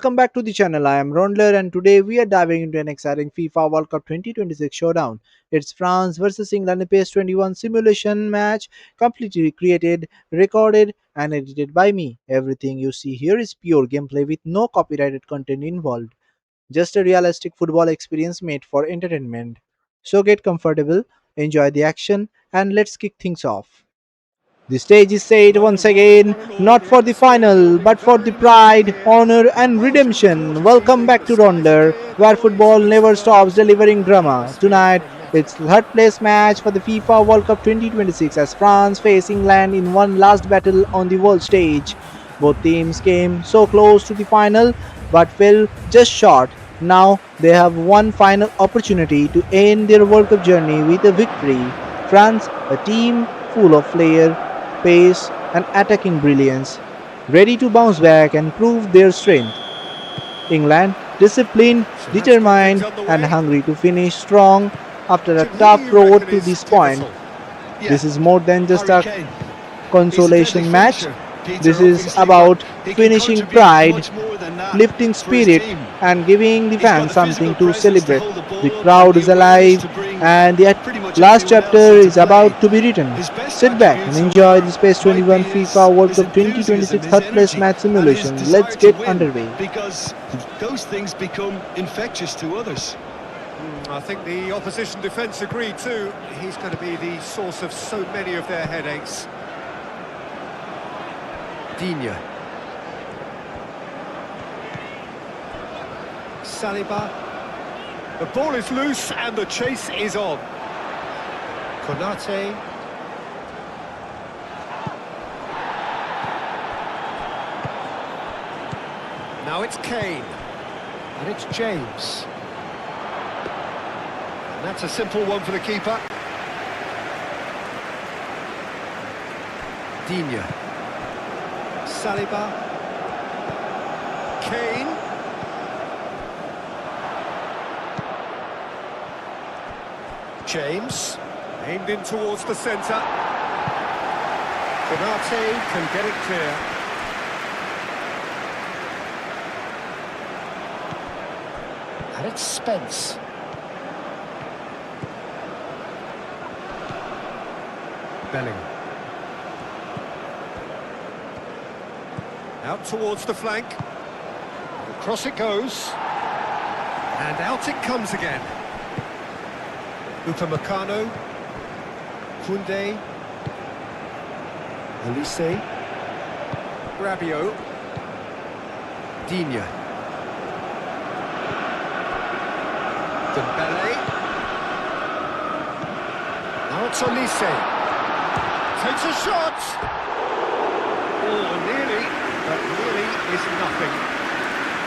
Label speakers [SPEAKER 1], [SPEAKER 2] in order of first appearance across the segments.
[SPEAKER 1] Welcome back to the channel. I am Raundler and today we are diving into an exciting FIFA World Cup 2026 showdown. It's France versus England, a PES 21 simulation match completely created, recorded and edited by me. Everything you see here is pure gameplay with no copyrighted content involved. Just a realistic football experience made for entertainment. So get comfortable, enjoy the action and let's kick things off. The stage is set once again, not for the final, but for the pride, honor, and redemption. Welcome back to Raundler, where football never stops delivering drama. Tonight, it's the third place match for the FIFA World Cup 2026 as France face England in one last battle on the world stage. Both teams came so close to the final but fell just short. Now they have one final opportunity to end their World Cup journey with a victory. France, a team full of flair, pace, and attacking brilliance, ready to bounce back and prove their strength. England, disciplined, determined, and hungry to finish strong after a tough road to this point. This is more than just a consolation match. This is about finishing pride, lifting spirit, and giving the fans something to celebrate. The crowd is alive, and the last chapter is about to be written. Sit back and enjoy the Space 21 FIFA World Cup 2026 third place match simulation. Let's get underway.
[SPEAKER 2] Because those things become infectious to others.
[SPEAKER 3] I think the opposition defence agreed too. He's going to be the source of so many of their headaches. Digne. Saliba. The ball is loose and the chase is on. Konate. Now it's Kane. And it's James. And that's a simple one for the keeper. Digne. Saliba. Kane. James. Aimed in towards the centre. Konate can get it clear. And it's Spence. Bellingham. Out towards the flank. Across it goes. And out it comes again. Upamecano. Koundé. Elise. Rabiot. Digne. Dembele. Now it's Elise. Takes a shot! Oh, nearly, but nearly is nothing.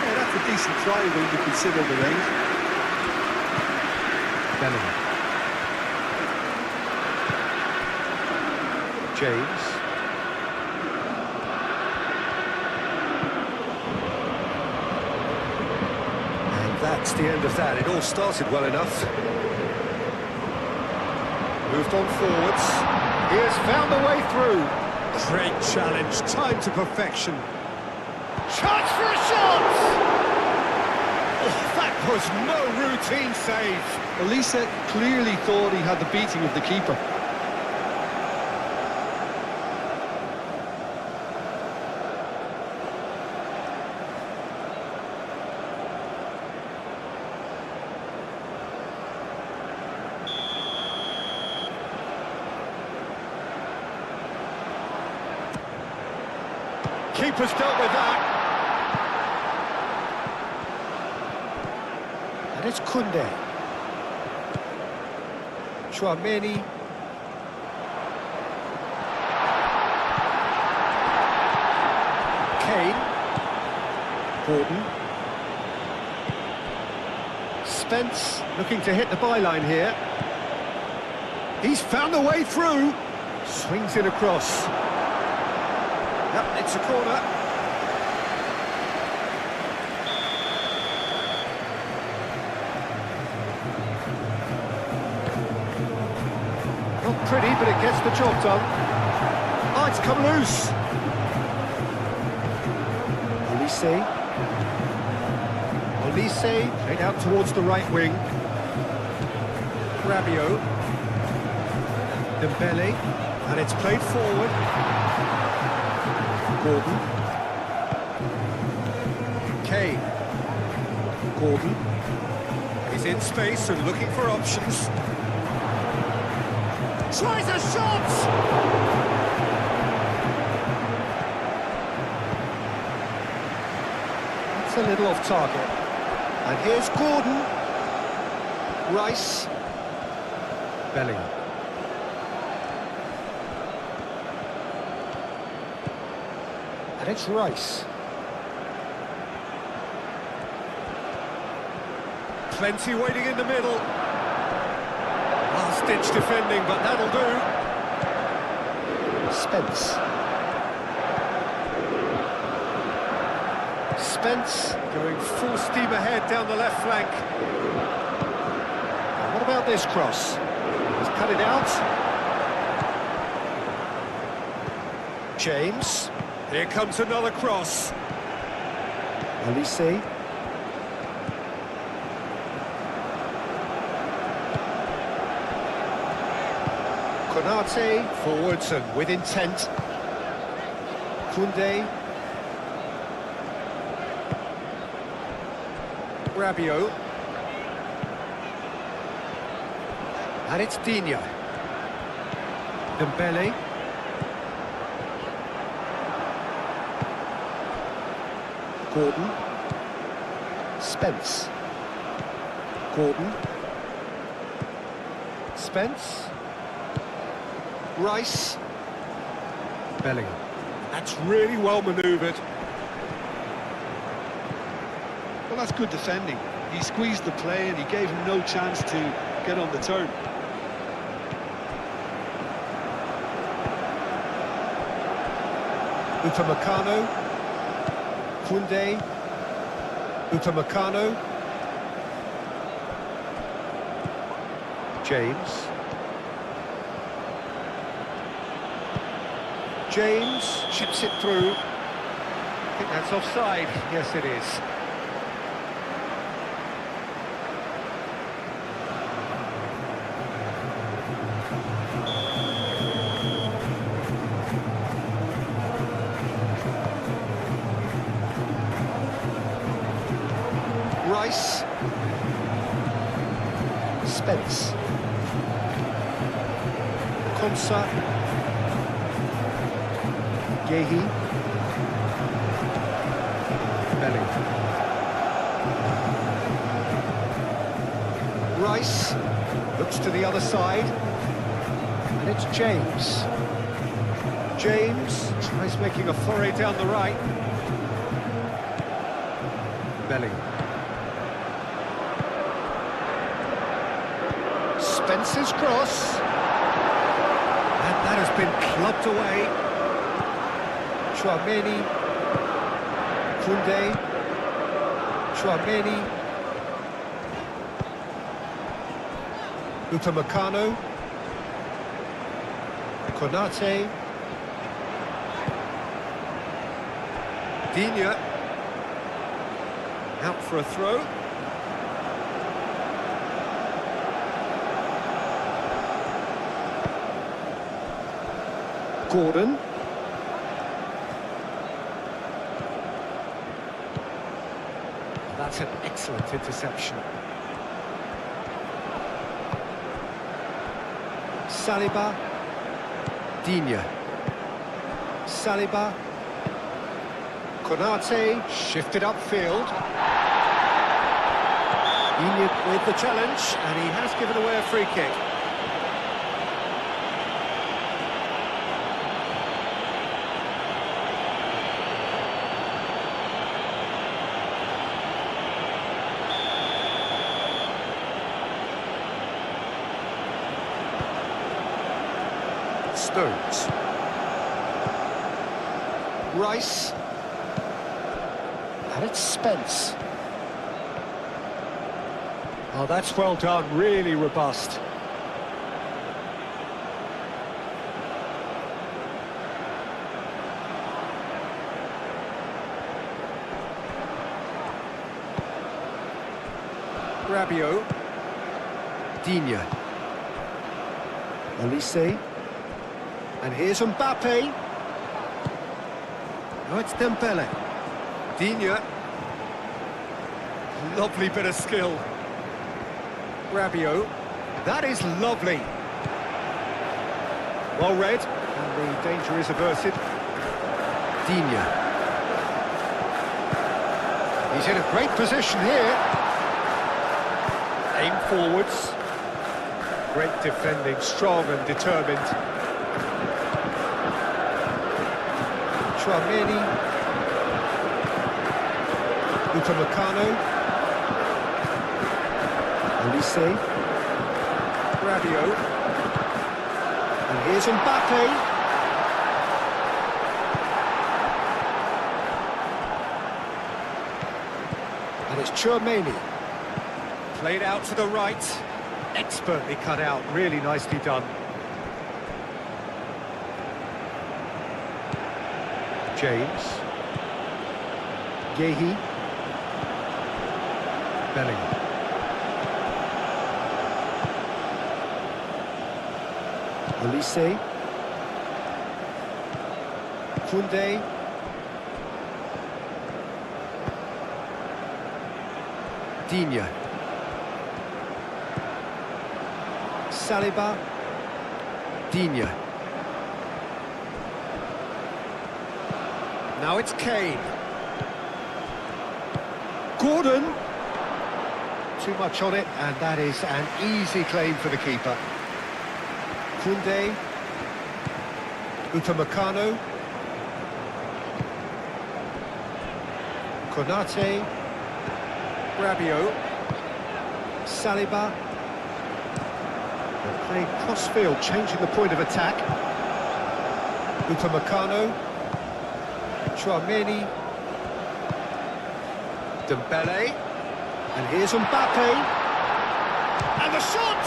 [SPEAKER 2] Yeah, that's a decent try when you consider the range.
[SPEAKER 3] Bellingham. James. And that's the end of that. It all started well enough. Moved on forwards. He has found the way through. Great challenge, time to perfection. Chance for a shot! Oh, that was no routine save.
[SPEAKER 2] Elise clearly thought he had the beating of the keeper.
[SPEAKER 3] Keeper's dealt with that. And it's Koundé. Chouameni. Kane. Gordon. Spence looking to hit the byline here. He's found the way through. Swings it across. Yep, it's a corner. Not pretty, but it gets the job done. Oh, it's come loose. Elise. Elise played out towards the right wing. Rabiot. Dembele. And it's played forward. Gordon. Kane. Gordon. He's in space and looking for options. Tries a shot! It's a little off target. And here's Gordon. Rice. Bellingham. And it's Rice. Plenty waiting in the middle. Last-ditch defending, but that'll do. Spence. Spence going full steam ahead down the left flank. And what about this cross? He's cut it out. James. Here comes another cross. Elise. Konate forwards and with intent. Koundé. Rabiot. And it's Digne. Dembele. Gordon. Spence. Gordon. Spence. Rice. Bellingham. That's really well manoeuvred.
[SPEAKER 2] Well, that's good defending. He squeezed the play and he gave him no chance to get on the turn.
[SPEAKER 3] Upamecano. Koundé. Upamecano. James. James chips it through. I think that's offside. Yes, it is. Rice. Spence. Konsa. Yehi. Bellingham. Rice looks to the other side, and it's James. James tries making a foray down the right. Bellingham. Spence's cross, and that has been clubbed away. Chouameni, Koundé, Chouameni, Upamecano, Konate, Digne, out for a throw. Gordon. That's an excellent interception. Saliba. Digne. Saliba. Konate shifted upfield. Digne with the challenge, and he has given away a free kick. Stones. Rice. And it's Spence. Oh, that's well done, really robust. Rabiot. Digne. Olise. And here's Mbappe. Now it's Dembele. Digne. Lovely bit of skill. Rabiot. That is lovely. Well read, and the danger is averted. Digne. He's in a great position here. Aim forwards. Great defending, strong and determined. Tchouaméni. Upamecano. Olise. Rabiot. And here's Mbappe. And it's Tchouaméni. Played out to the right. Expertly cut out. Really nicely done. James. Yehi. Bellingham. Olise. Koundé. Digne. Saliba. Digne. Now it's Kane. Gordon. Too much on it, and that is an easy claim for the keeper. Koundé. Upamecano. Konate. Rabiot. Saliba. They're playing cross-field, changing the point of attack. Upamecano. Tchouaméni. Dembele. And here's Mbappe. And the shot!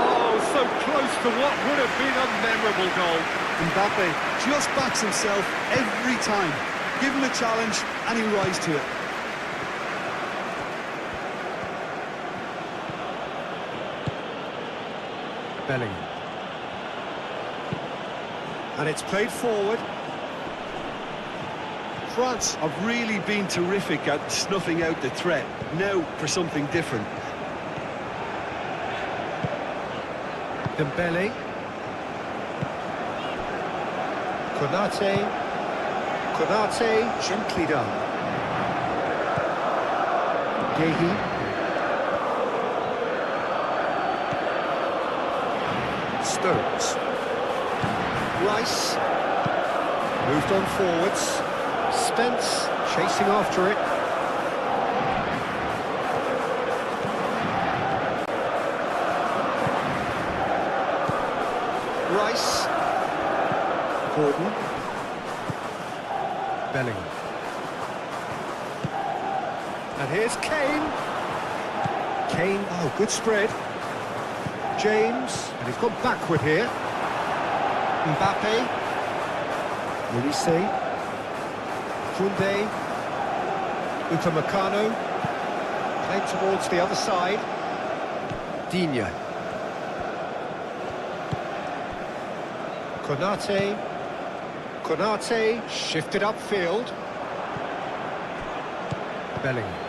[SPEAKER 3] Oh, so close to what would have been a memorable goal.
[SPEAKER 2] Mbappe just backs himself every time. Give him a challenge and he'll rise to it.
[SPEAKER 3] Bellingham. And it's played forward.
[SPEAKER 2] France have really been terrific at snuffing out the threat. Now for something different.
[SPEAKER 3] Dembele. Konate. Konate, gently done. Yehi. Stones. Rice. Moved on forwards. Spence chasing after it. Rice. Gordon. Bellingham. And here's Kane. Kane, oh, good spread. James, and he's gone backward here. Mbappe. Olise. Koundé. Upamecano. Played towards the other side. Digne. Konate. Konate shifted upfield. Bellingham.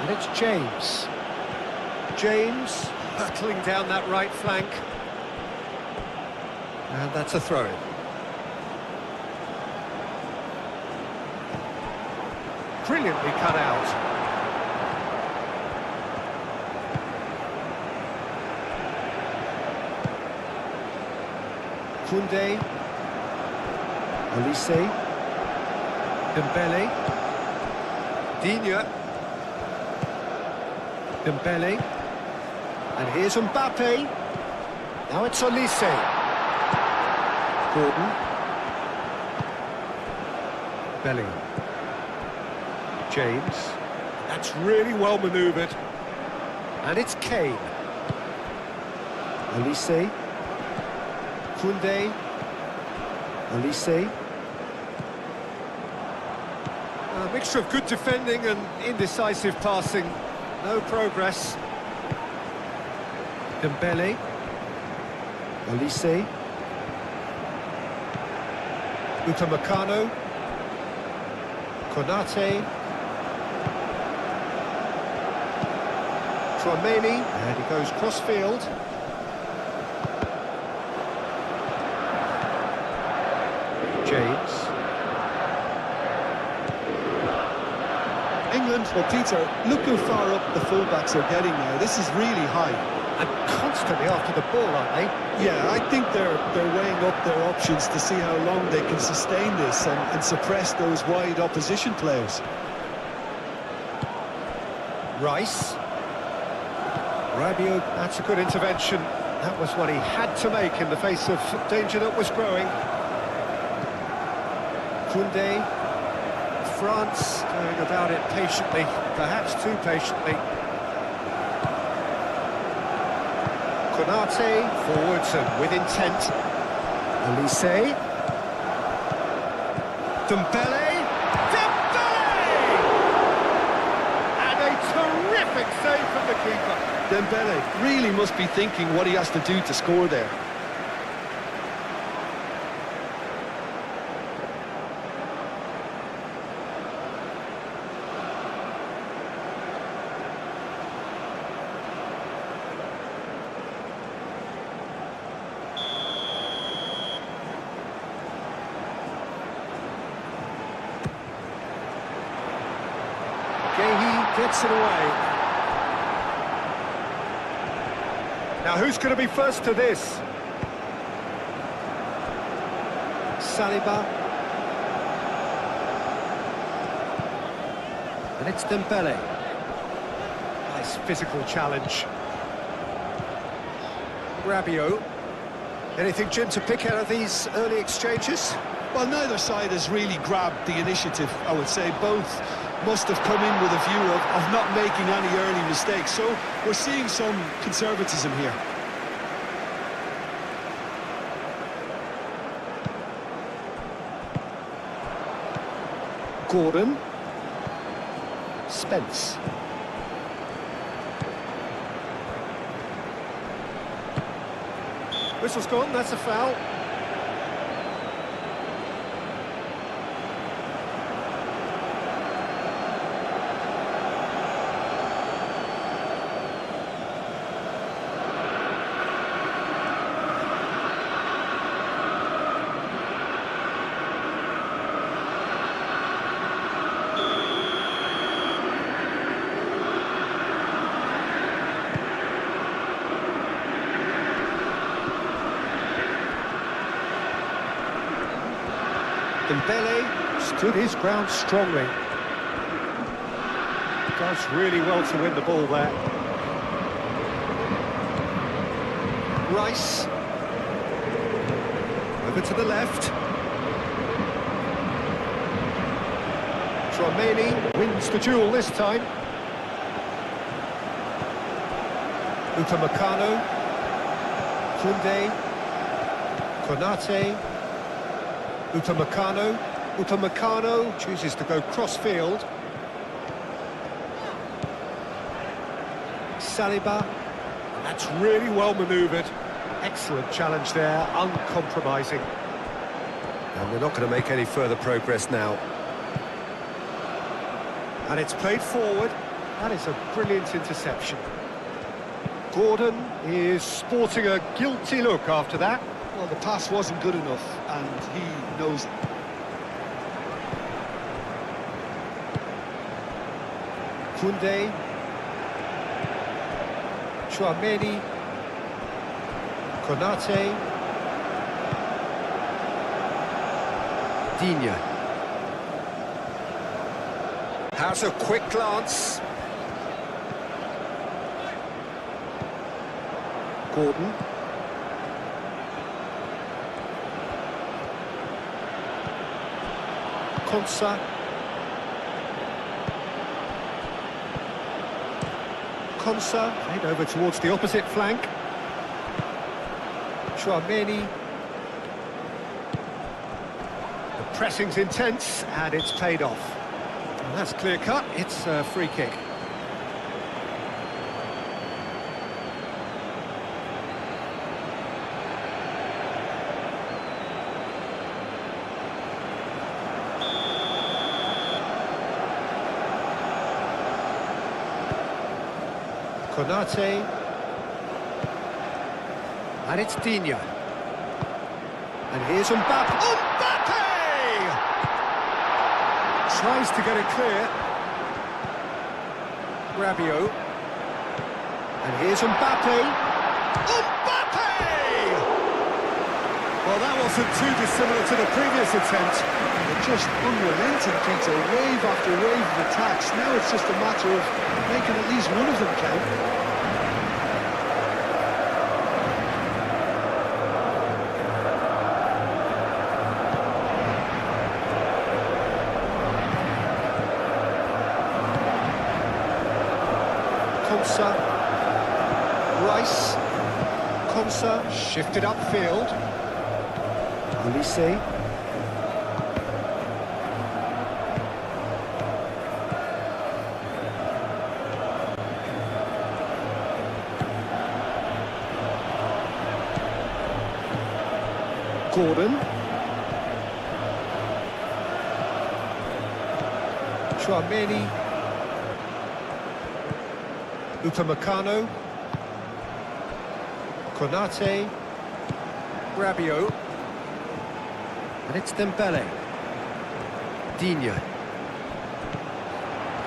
[SPEAKER 3] And it's James. James battling down that right flank. And that's a throw-in. Brilliantly cut out. Koundé. Olise. Dembele. Digne. Dembele. And here's Mbappe. Now it's Olise. Gordon. Bellingham. James. That's really well manoeuvred. And it's Kane. Olise. Koundé. Olise. A mixture of good defending and indecisive passing. No progress. Dembele. Olise. Upamecano. Konate. Tchouaméni, and he goes cross-field. James.
[SPEAKER 2] England, well, Peter, look how far up the fullbacks are getting now. This is really high.
[SPEAKER 3] And constantly after the ball, aren't they?
[SPEAKER 2] Yeah, I think they're weighing up their options to see how long they can sustain this and suppress those wide opposition players.
[SPEAKER 3] Rice. Rabiot, that's a good intervention. That was what he had to make in the face of danger that was growing. Koundé. France going about it patiently, perhaps too patiently. Konate forwards and with intent. Olise. Dembele. Dembele! And a terrific save from the keeper.
[SPEAKER 2] Dembele really must be thinking what he has to do to score there.
[SPEAKER 3] He gets it away. Now who's going to be first to this? Saliba. And it's Dembele. Nice physical challenge. Rabiot. Anything, Jim, to pick out of these early exchanges?
[SPEAKER 2] Well, neither side has really grabbed the initiative, I would say. Both must have come in with a view of not making any early mistakes. So we're seeing some conservatism here.
[SPEAKER 3] Gordon. Spence. Whistle's gone, that's a foul. Dembele stood his ground strongly. Does really well to win the ball there. Rice. Over to the left. Tchouaméni wins the duel this time. Upamecano. Koundé. Konate. Upamecano. Upamecano chooses to go cross-field. Saliba. That's really well manoeuvred. Excellent challenge there, uncompromising. And they're not going to make any further progress now. And it's played forward. That is a brilliant interception. Gordon is sporting a guilty look after that.
[SPEAKER 2] Well, the pass wasn't good enough, and he knows it.
[SPEAKER 3] Koundé. Tchouaméni. Konate. Digne. Has a quick glance. Gordon. Konsa. Konsa, played over towards the opposite flank. Tchouaméni. Pressing's intense, and it's paid off. And that's clear cut, it's a free kick. Konate, and it's Digne. And here's Mbappe. Mbappe! Tries to get it clear. Rabiot. And here's Mbappe. Mbappe! Well, that wasn't too dissimilar to the previous attempt.
[SPEAKER 2] They're just unrelenting, Peter, wave after wave of attacks. Now it's just a matter of making at least one of them count.
[SPEAKER 3] Rice, Konsa shifted upfield. Olise. Gordon. Chouameni. Upamecano, Konate, Rabiot, and it's Dembele. Digne.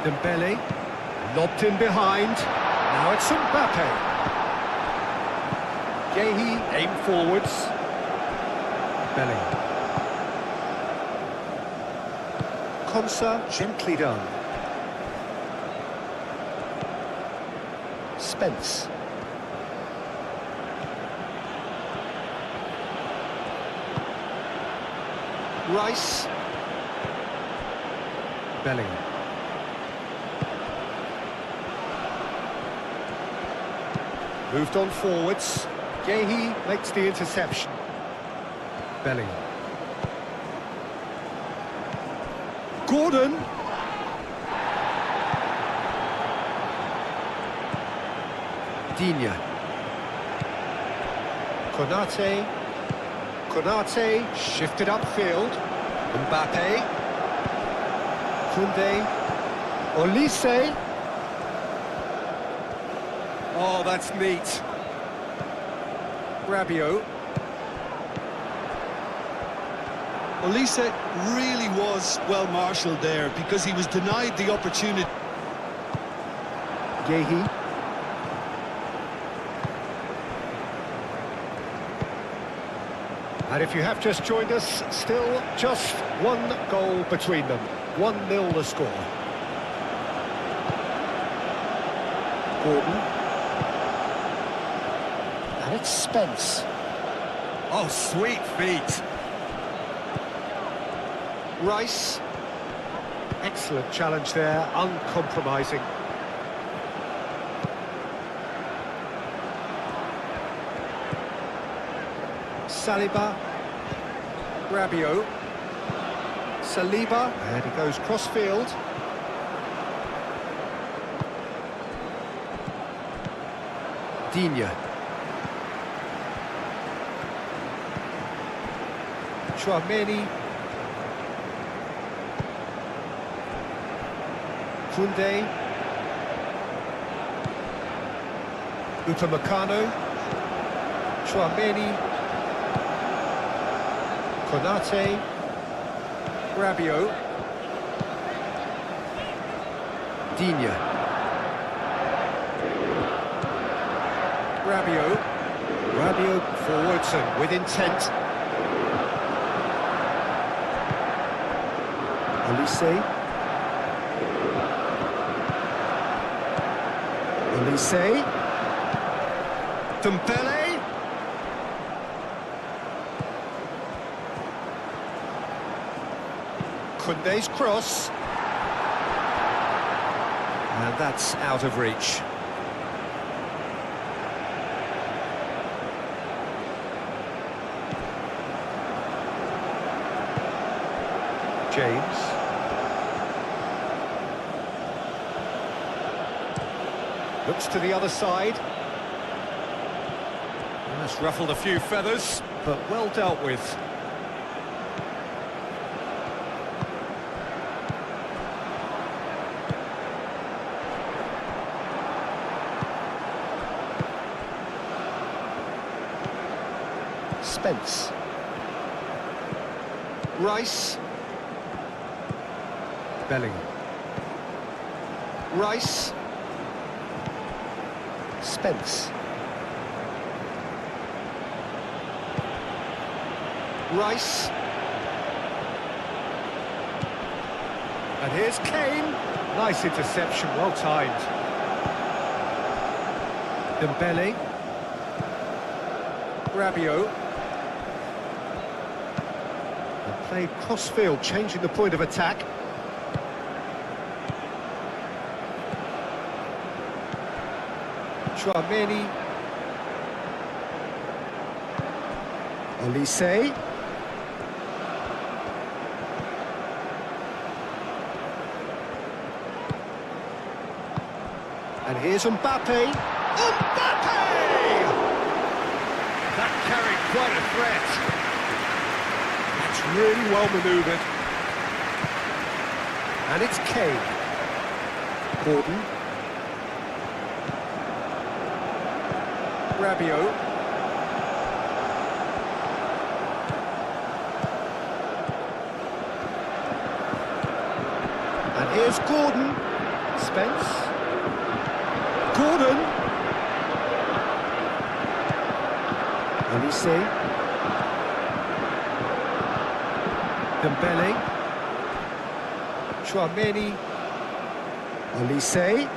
[SPEAKER 3] Dembele, lobbed in behind. Now it's Mbappe. Guehi, aim forwards. Belly. Konsa, gently done. Spence. Rice. Bellingham. Moved on forwards. Guehi makes the interception. Bellingham. Gordon. Digne. Konate. Konate shifted upfield. Mbappe. Koundé. Olise. Oh, that's neat. Rabiot.
[SPEAKER 2] Olise really was well marshalled there because he was denied the opportunity.
[SPEAKER 3] Guehi. And if you have just joined us, still just one goal between them. 1-0 the score. Gordon. And it's Spence. Oh, sweet feet. Rice. Excellent challenge there, uncompromising. Saliba. Rabiot. Saliba. And he goes cross-field. Digne. Chouameni. Koundé. Upamecano. Chouameni. Konate. Rabiot. Digne. Rabiot. Rabiot forwards and with intent. Olise. Olise. Dembele. Koundé's cross. And that's out of reach. James. Looks to the other side. That's ruffled a few feathers, but well dealt with. Spence. Rice. Bellingham. Rice. Spence. Rice. And here's Kane. Nice interception, well timed. Dembele. Rabiot. And played cross-field, changing the point of attack. Chouameni. Olise. And here's Mbappe. Mbappe! That carried quite a threat. That's really well manoeuvred. And it's Kane. Gordon. Rabiot. And here's Gordon. Spence. Gordon. Olise. Dembele. Chouameni. Olise.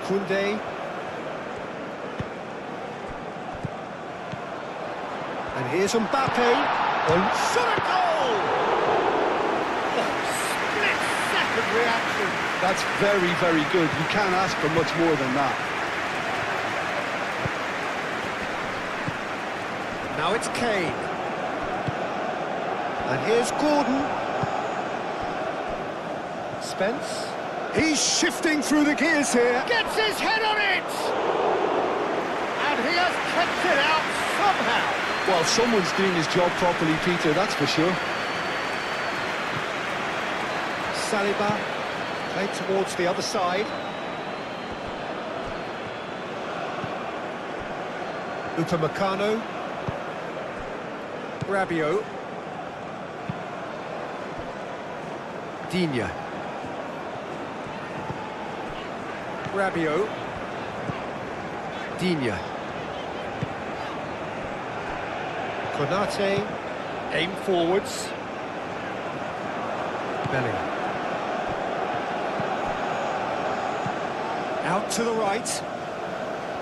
[SPEAKER 3] Koundé. And here's Mbappe. Shot a goal! Oh, split-second reaction.
[SPEAKER 2] That's very, very good. You can't ask for much more than that.
[SPEAKER 3] Now it's Kane. And here's Gordon. Spence. He's shifting through the gears here. Gets his head on it! And he has kept it out somehow.
[SPEAKER 2] Well, someone's doing his job properly, Peter, that's for sure.
[SPEAKER 3] Saliba. Played towards the other side. Upamecano. Rabiot. Digne. Rabiot. Digne. Konate. Aim forwards. Bellingham. Out to the right.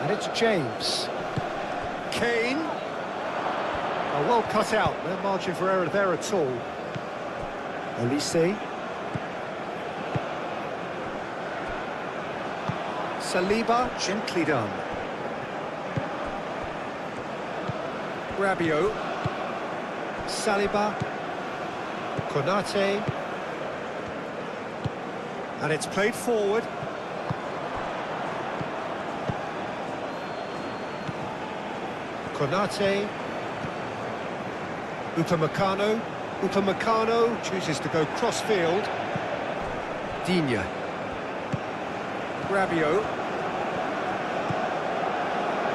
[SPEAKER 3] And it's James. Kane. Oh, well cut out. No margin for error there at all. Olise. Saliba, gently done. Rabiot. Saliba. Konate. And it's played forward. Konate. Upamecano. Upamecano chooses to go cross-field. Digne. Rabiot.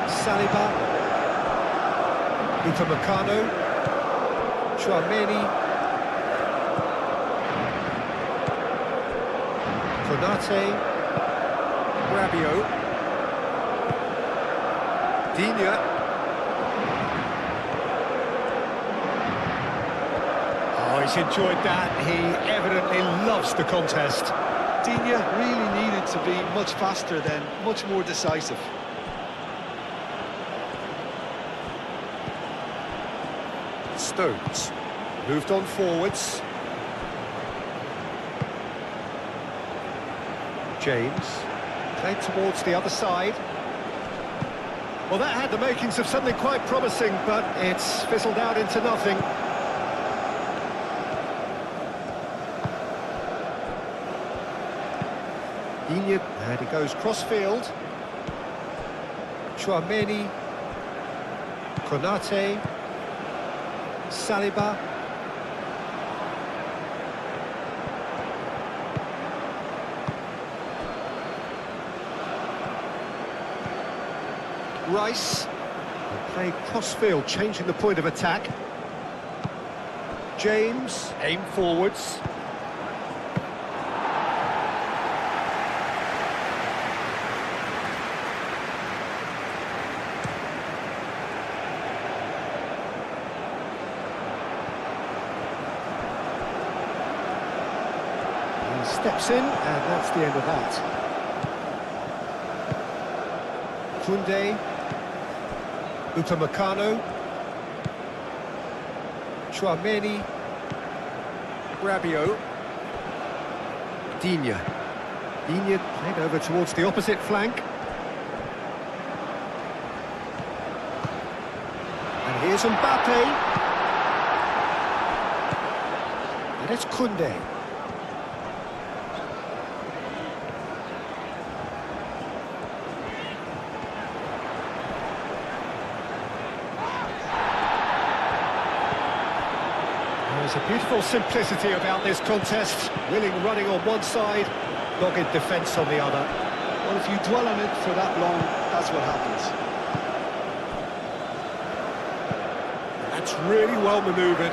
[SPEAKER 3] Saliba. Upamecano. Chouameni. Konate. Rabiot. Digne. Oh, he's enjoyed that. He evidently loves the contest.
[SPEAKER 2] Digne really needed to be much faster then, much more decisive.
[SPEAKER 3] Stones. Moved on forwards. James. Played towards the other side. Well, that had the makings of something quite promising, but it's fizzled out into nothing. Digne, and he goes cross-field. Chouameni. Konate. Saliba. Rice. Playing cross-field, changing the point of attack. James, aim forwards. He steps in, and that's the end of that. Koundé. Upamecano. Chouameni. Rabiot. Digne. Digne played over towards the opposite flank. And here's Mbappe. And it's Koundé. There's a beautiful simplicity about this contest. Willing running on one side, dogged defence on the other.
[SPEAKER 2] Well, if you dwell on it for that long, that's what happens.
[SPEAKER 3] That's really well manoeuvred.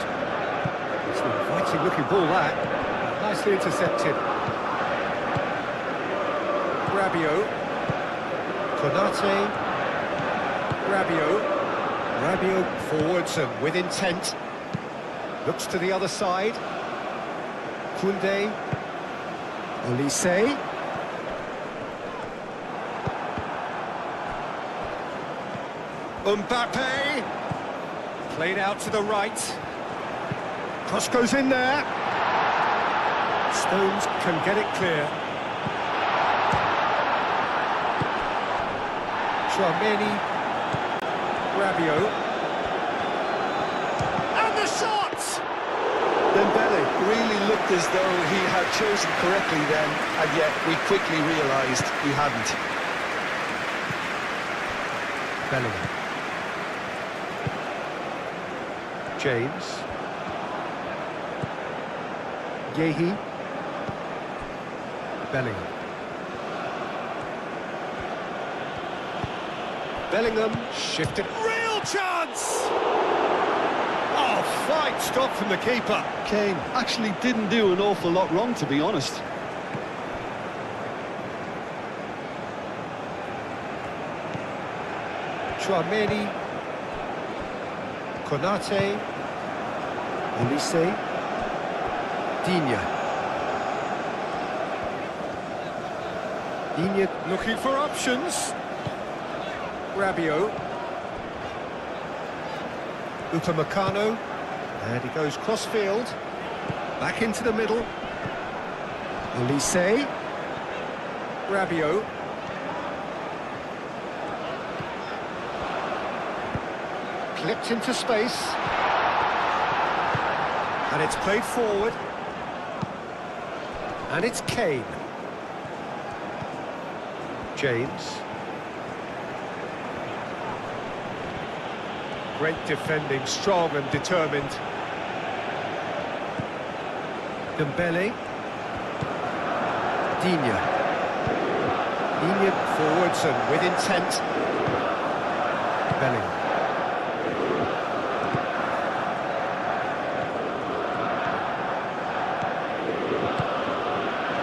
[SPEAKER 3] It's an inviting looking ball, that. Nicely intercepted. Rabiot. Konate. Rabiot. Rabiot forwards and with intent. Looks to the other side. Koundé. Olise. Mbappe. Played out to the right. Cross goes in there. Stones can get it clear. Chouameni. Rabiot. And the shot!
[SPEAKER 2] Dembele really looked as though he had chosen correctly then, and yet we quickly realised he hadn't.
[SPEAKER 3] Bellingham. James. Yehi. Bellingham. Bellingham shifted. Real chance! Oh, fine stop from the keeper.
[SPEAKER 2] Kane actually didn't do an awful lot wrong, to be honest.
[SPEAKER 3] Chouameni. Konate. Olise. Digne. Digne looking for options. Rabiot. Upamecano. And he goes cross-field. Back into the middle. Olise. Rabiot. Clipped into space. And it's played forward. And it's Kane. James. Great defending, strong and determined. Dembele. Digne. Digne forwards and with intent. Bellingham.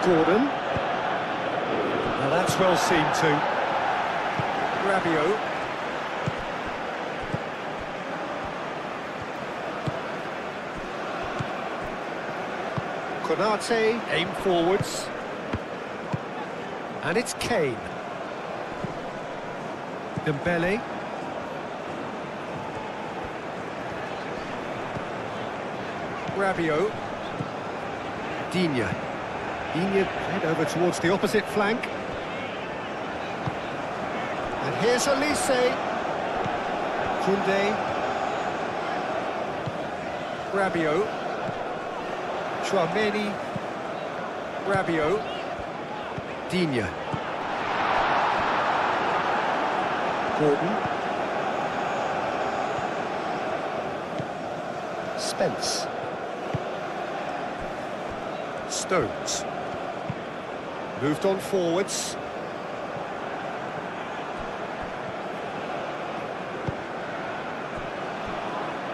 [SPEAKER 3] Gordon. Now that's well seen too. Rabiot. Konate, aim forwards. And it's Kane. Dembele. Rabiot. Digne. Digne head over towards the opposite flank. And here's Olise. Koundé. Rabiot. Chouameni. Rabiot. Digne. Gordon. Spence. Stones. Moved on forwards.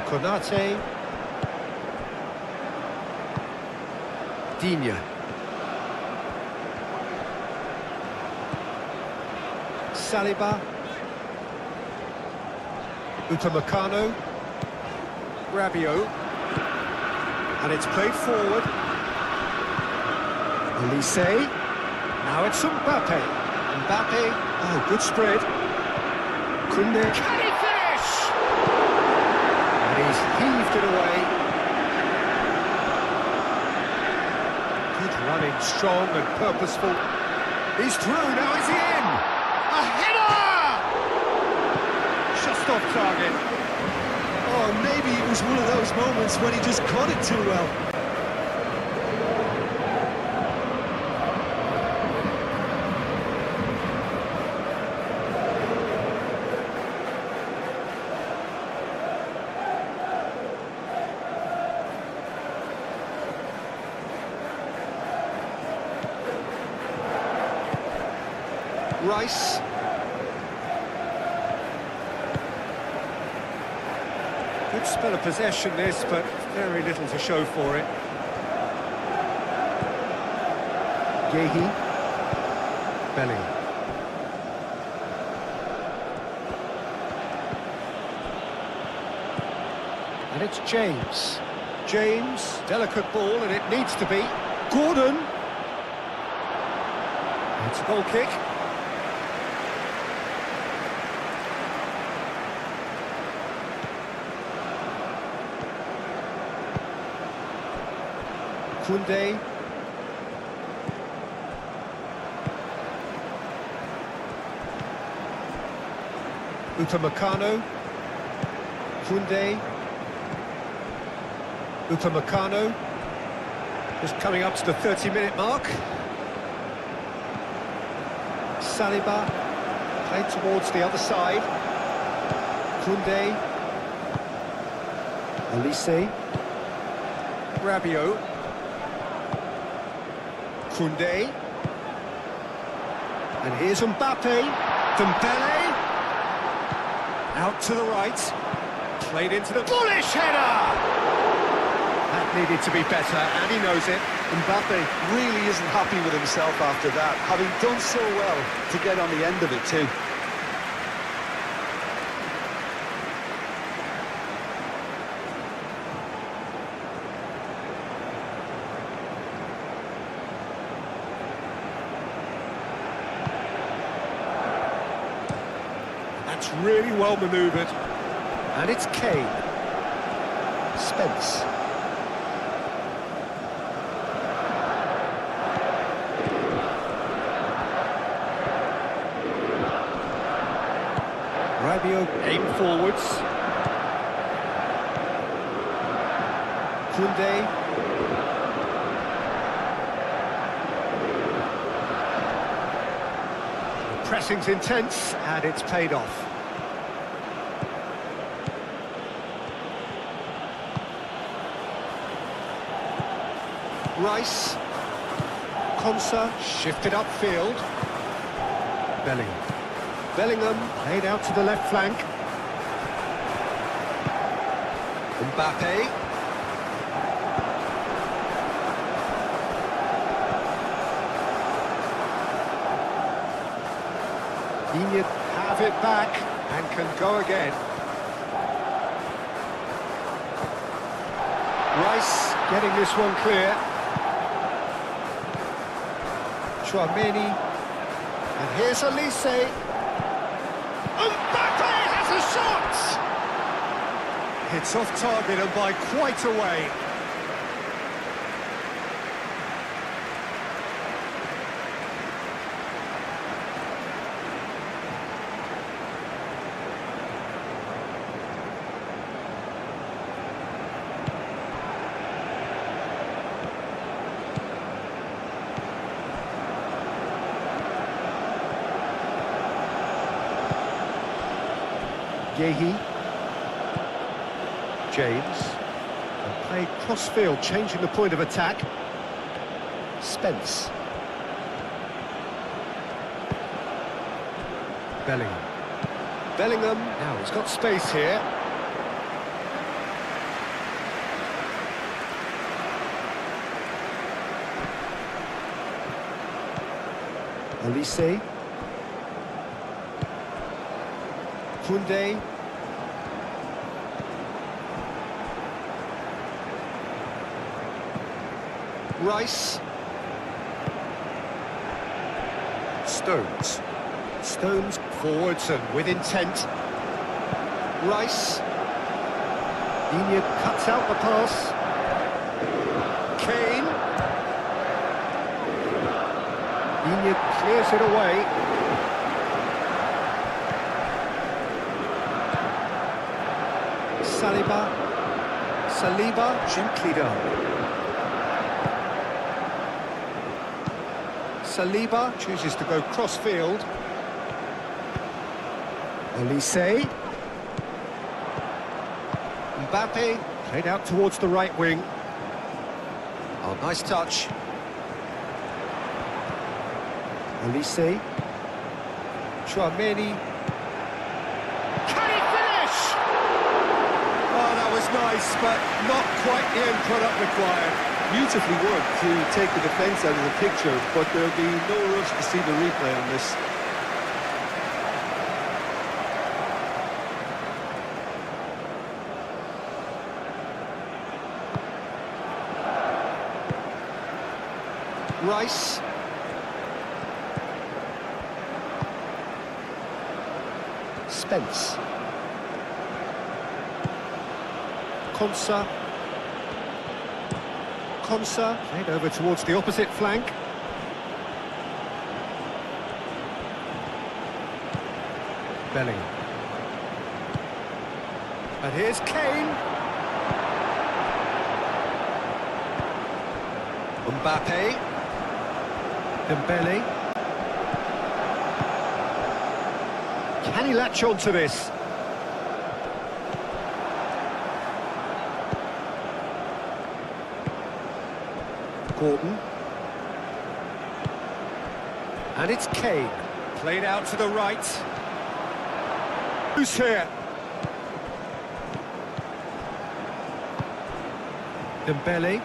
[SPEAKER 3] Konate. Digne. Saliba. Upamecano. Rabiot. And it's played forward. Elise. Now it's Mbappe. Mbappe. Oh, good spread. Koundé. Can he finish? And he's heaved it away. Good running, strong and purposeful. He's through, now is he in? A header! Just off target.
[SPEAKER 2] Oh, maybe it was one of those moments when he just caught it too well.
[SPEAKER 3] Rice. Good spell of possession this, but very little to show for it. Yehi. Bellingham. And it's James. James, delicate ball, and it needs to be. Gordon. It's a goal kick. Koundé. Upamecano. Koundé. Upamecano. Just coming up to the 30-minute mark. Saliba. Played towards the other side. Koundé. Elise. Rabiot. Koundé. And here's Mbappe. Dembele. Out to the right. Played into the bullish header! That needed to be better, and he knows it.
[SPEAKER 2] Mbappe really isn't happy with himself after that, having done so well to get on the end of it too.
[SPEAKER 3] That's really well manoeuvred. And it's Kane. Spence. Rabiot aim forwards. Koundé. The pressing's intense, and it's paid off. Rice. Konsa shifted upfield. Bellingham. Bellingham laid out to the left flank. Mbappe. Digne have it back and can go again. Rice getting this one clear. Chouameni. And here's Elise. Mbappe has a shot! It's off target and by quite a way. Yehi. James. And played cross-field, changing the point of attack. Spence. Bellingham. Bellingham. Now he's got space here. Olise. Koundé. Rice. Stones. Stones forwards and with intent. Rice. Digne cuts out the pass. Kane. Digne clears it away. Saliba, gently done. Saliba chooses to go cross-field. Olise. Mbappe played out towards the right wing. Oh, nice touch. Olise. Chouameni. Can he finish? Oh, that was nice, but not quite the end product required.
[SPEAKER 2] Beautifully worked to take the defence out of the picture, but there'll be no rush to see the replay on this.
[SPEAKER 3] Rice. Spence. Konsa. Played over towards the opposite flank. Bellingham. And here's Kane. Mbappe. Dembele. Can he latch on to this? Gordon. And it's Kane. Played out to the right. Who's here? Dembele.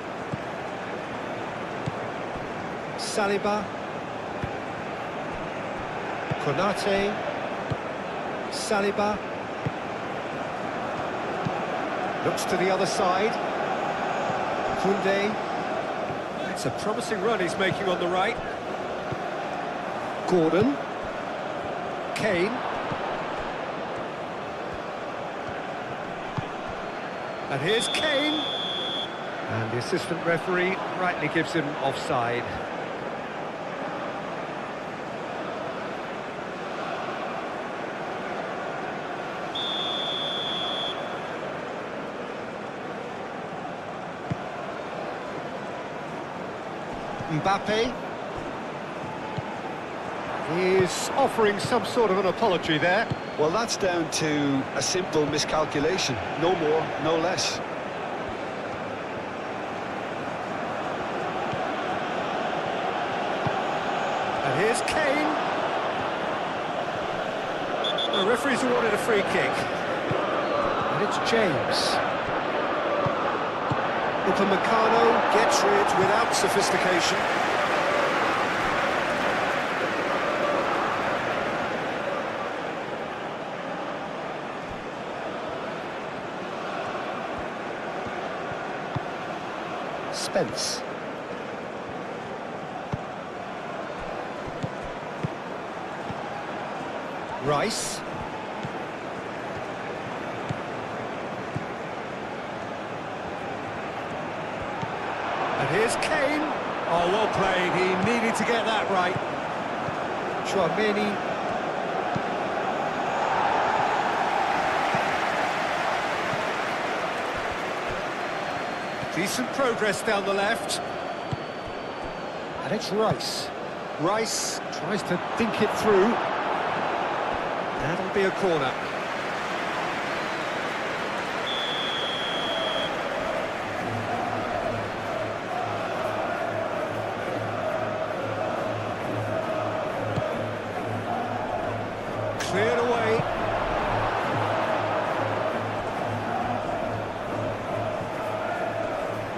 [SPEAKER 3] Saliba. Konate. Saliba. Looks to the other side. Koundé. It's a promising run he's making on the right. Gordon. Kane. And here's Kane. And the assistant referee rightly gives him offside. Mbappe is offering some sort of an apology there.
[SPEAKER 2] Well, that's down to a simple miscalculation. No more, no less.
[SPEAKER 3] And here's Kane. The referee's awarded a free kick. And it's James. Upamecano gets rid without sophistication. Spence. Rice. And here's Kane. Oh, well played. He needed to get that right. Chouameni. Decent progress down the left. And it's Rice. Rice tries to think it through. That'll be a corner.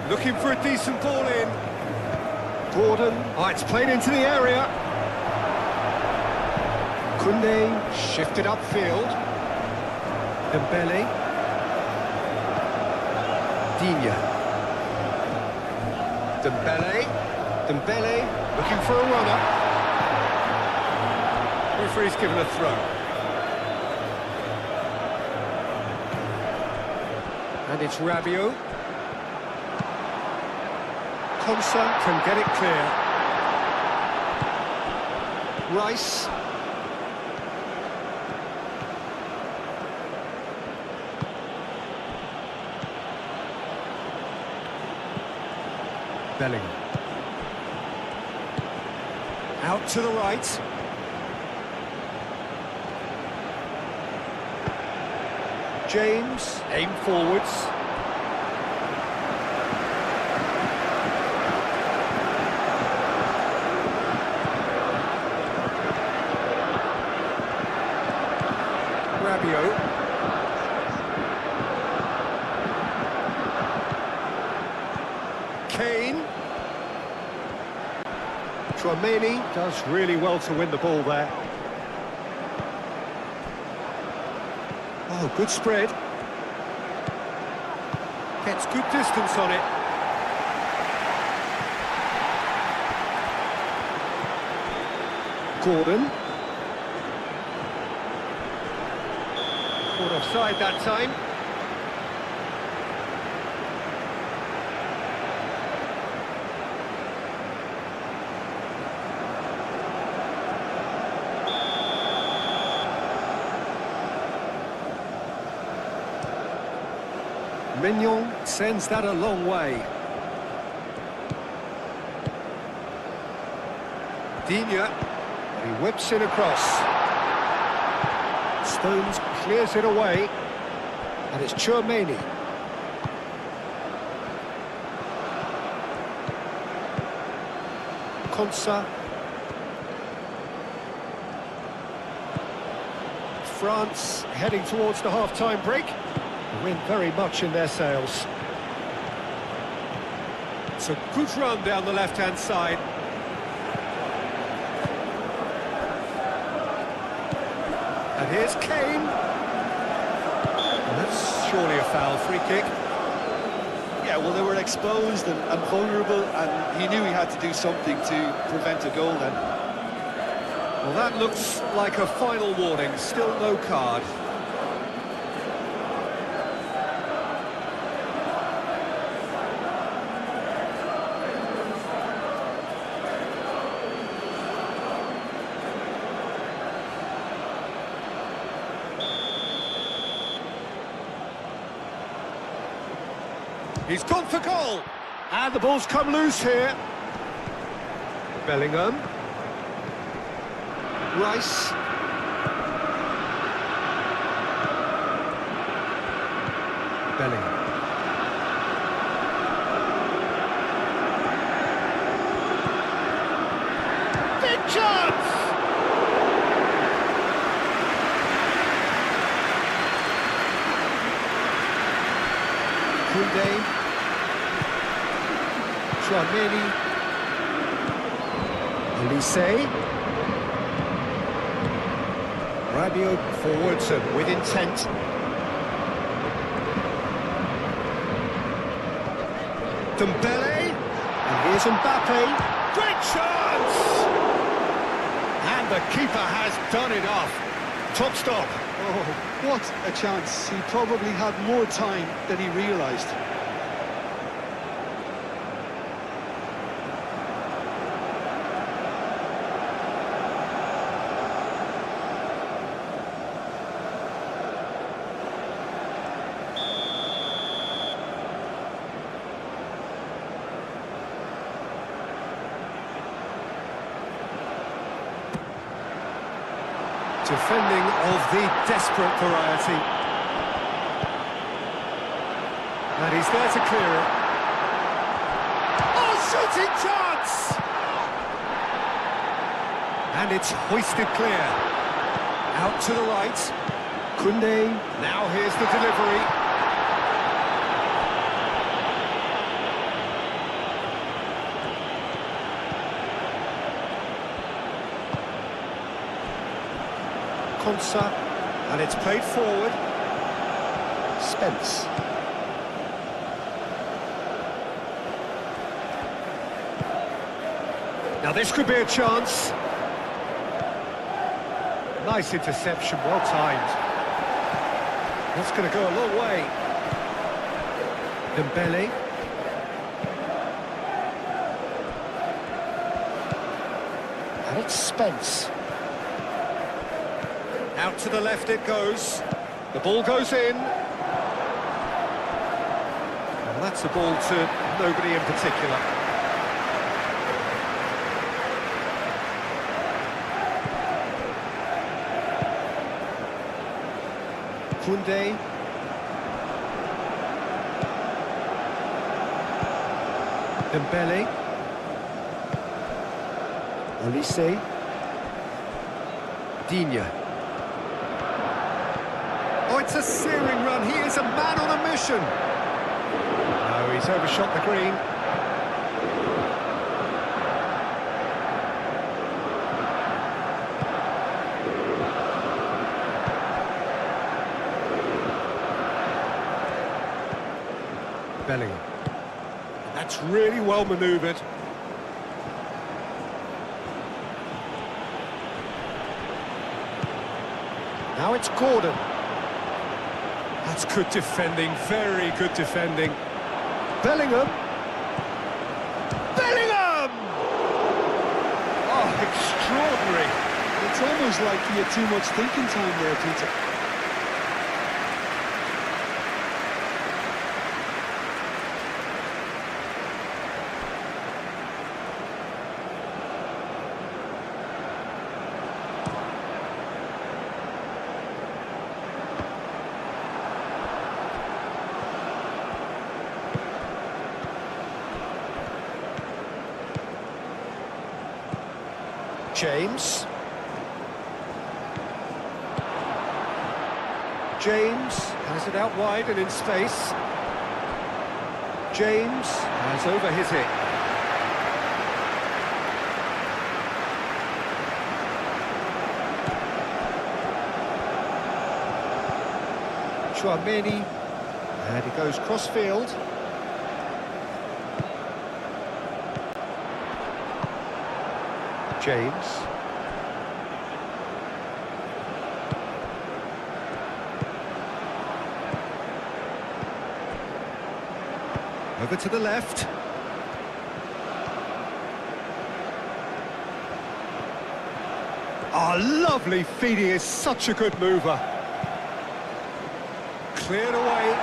[SPEAKER 3] Looking for a decent ball in. Gordon. Oh, it's played into the area. Koundé shifted upfield. Dembele. Digne. Dembele looking for a runner. Referee's given a throw. And it's Rabiot. Konsa can get it clear. Rice. Bellingham. Out to the right. James, aim forwards. Rabiot. Kane. Tchouaméni does really well to win the ball there. Oh, good spread. Gets good distance on it. Gordon. Caught offside that time. Mignon sends that a long way. Digne, he whips it across. Stones clears it away, and it's Tchouaméni. Konsa. France heading towards the half-time break. The wind very much in their sails. It's a good run down the left-hand side. And here's Kane. That's surely a foul, free kick.
[SPEAKER 2] Yeah, well, they were exposed and vulnerable, and he knew he had to do something to prevent a goal then.
[SPEAKER 3] Well, that looks like a final warning, still no card. He's gone for goal! And the ball's come loose here. Bellingham. Rice. Bellingham. Big chance! Koundé. Tchouaméni. Elise. Rabiot forwards and with intent. Dembele. And here's Mbappe. Great chance! And the keeper has done it off. Top stop.
[SPEAKER 2] Oh, what a chance. He probably had more time than he realised.
[SPEAKER 3] Defending of the desperate variety. And he's there to clear it. Oh, shooting chance! And it's hoisted clear. Out to the right. Koundé. Now here's the delivery. Konsa, and it's played forward.
[SPEAKER 2] Spence.
[SPEAKER 3] Now this could be a chance. Nice interception, well timed. That's going to go a long way. Dembele.
[SPEAKER 2] And it's Spence.
[SPEAKER 3] Out to the left it goes. The ball goes in. And that's a ball to nobody in particular. Koundé. Dembele. Olise. Digne. Oh, it's a searing run. He is a man on a mission. No, he's overshot the green. Bellingham. That's really well manoeuvred. Now it's Gordon. That's good defending, very good defending. Bellingham. Bellingham! Oh, extraordinary.
[SPEAKER 2] It's almost like he had too much thinking time there, Peter.
[SPEAKER 3] James. James has it out wide and in space. James has over his hit. Chouameni, and he goes cross-field. James. Over to the left. Oh, lovely feet, he is such a good mover. Cleared away.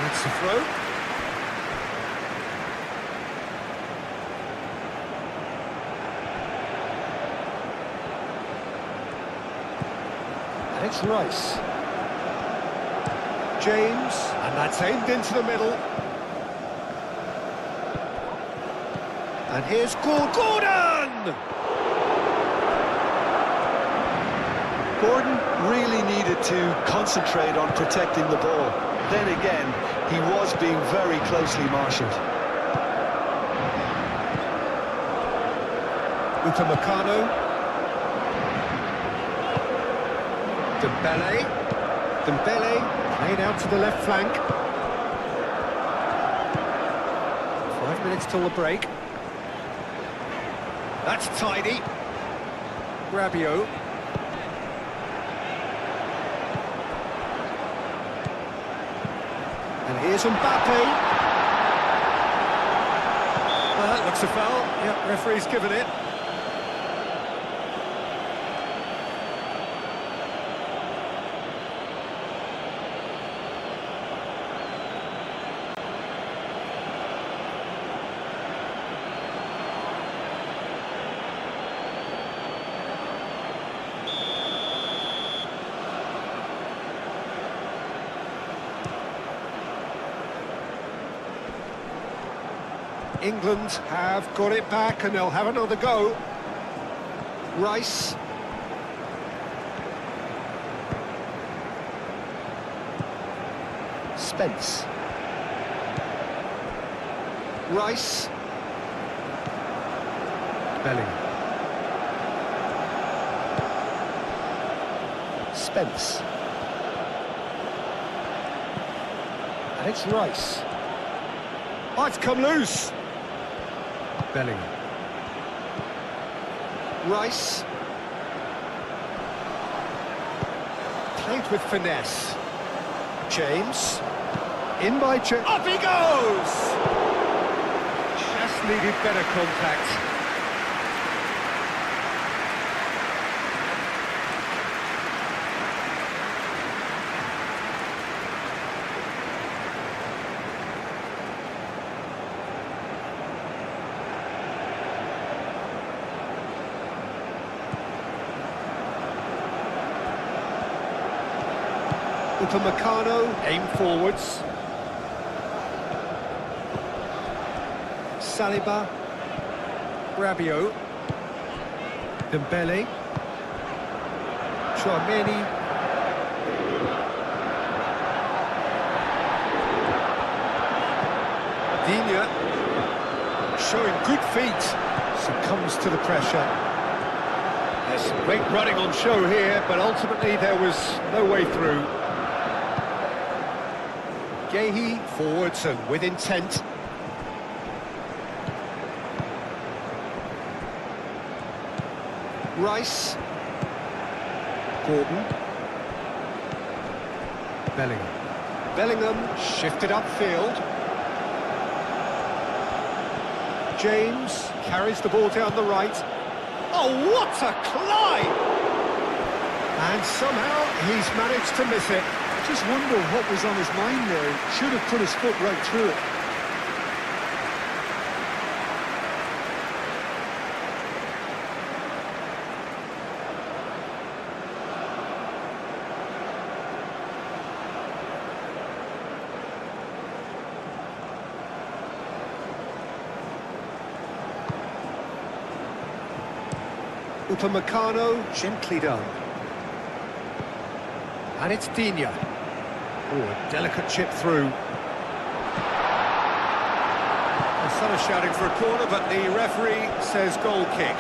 [SPEAKER 3] That's the throw. And it's Rice. James, and that's aimed into the middle. And here's Gordon!
[SPEAKER 2] Gordon really needed to concentrate on protecting the ball. Then again, he was being very closely marshalled.
[SPEAKER 3] Upamecano. Dembele, played out to the left flank. 5 minutes till the break. That's tidy. Rabiot. And here's Mbappe. Well, that looks a foul. Yep, referee's given it. England have got it back and they'll have another go. Rice.
[SPEAKER 2] Spence.
[SPEAKER 3] Rice. Bellingham. Spence. And it's Rice. Oh, it's come loose. Bellingham. Rice. Played with finesse. James. In by James. Up he goes! Just needed better contact. Upamecano, aim forwards. Saliba. Rabiot. Dembele. Tchouaméni. Digne. Showing good feet. Succumbs to the pressure. There's some great running on show here, but ultimately there was no way through. Gehi forwards and with intent. Rice. Gordon. Bellingham. Bellingham shifted upfield. James carries the ball down the right. Oh, what a climb! And somehow he's managed to miss it.
[SPEAKER 2] I just wonder what was on his mind there. Should have put his foot right through it.
[SPEAKER 3] Upamecano, gently done. And it's Digne. Oh, a delicate chip through. And some are shouting for a corner, but the referee says goal kick.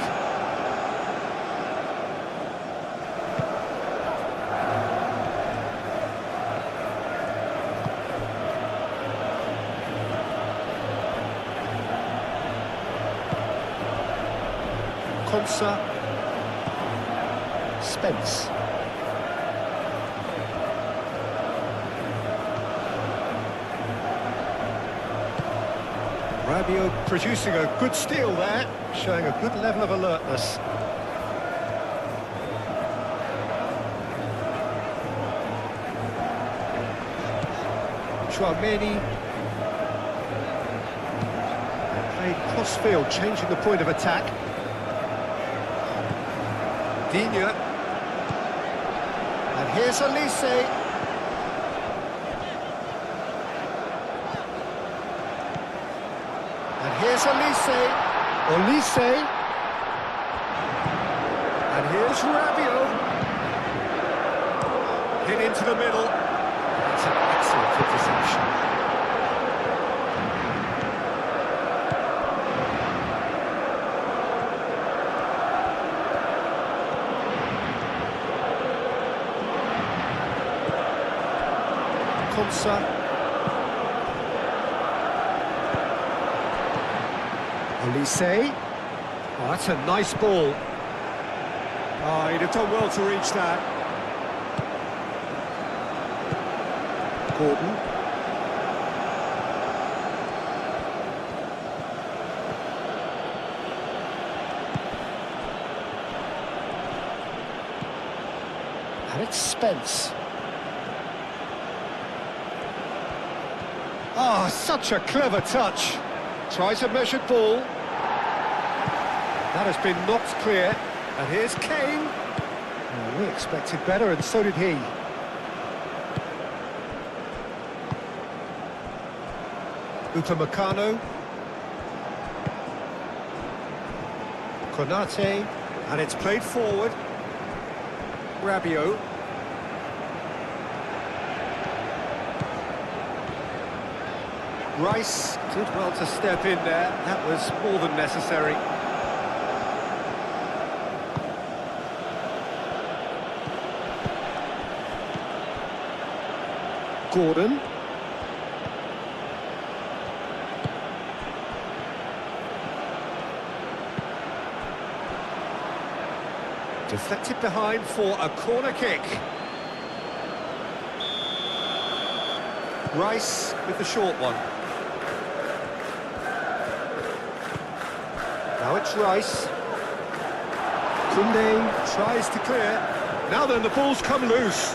[SPEAKER 3] Konsa. Spence. Rabiot producing a good steal there, showing a good level of alertness. Tchouaméni. Played cross-field, changing the point of attack. Digne. And here's Elise. And here's Elise. Olise. And here's Rabiot. Hit into the middle. That's an excellent interception. Konsa. Olise. Oh, that's a nice ball.
[SPEAKER 2] Oh, he'd have done well to reach that.
[SPEAKER 3] Gordon. And it's Spence. Oh, such a clever touch. Tries a measured ball. That has been knocked clear. And here's Kane. Oh, we expected better, and so did he. Upamecano. Konate. And it's played forward. Rabiot. Rice did well to step in there. That was more than necessary. Gordon. Deflected behind for a corner kick. Rice with the short one. Now it's Rice. Kunde tries to clear. Now then, the ball's come loose.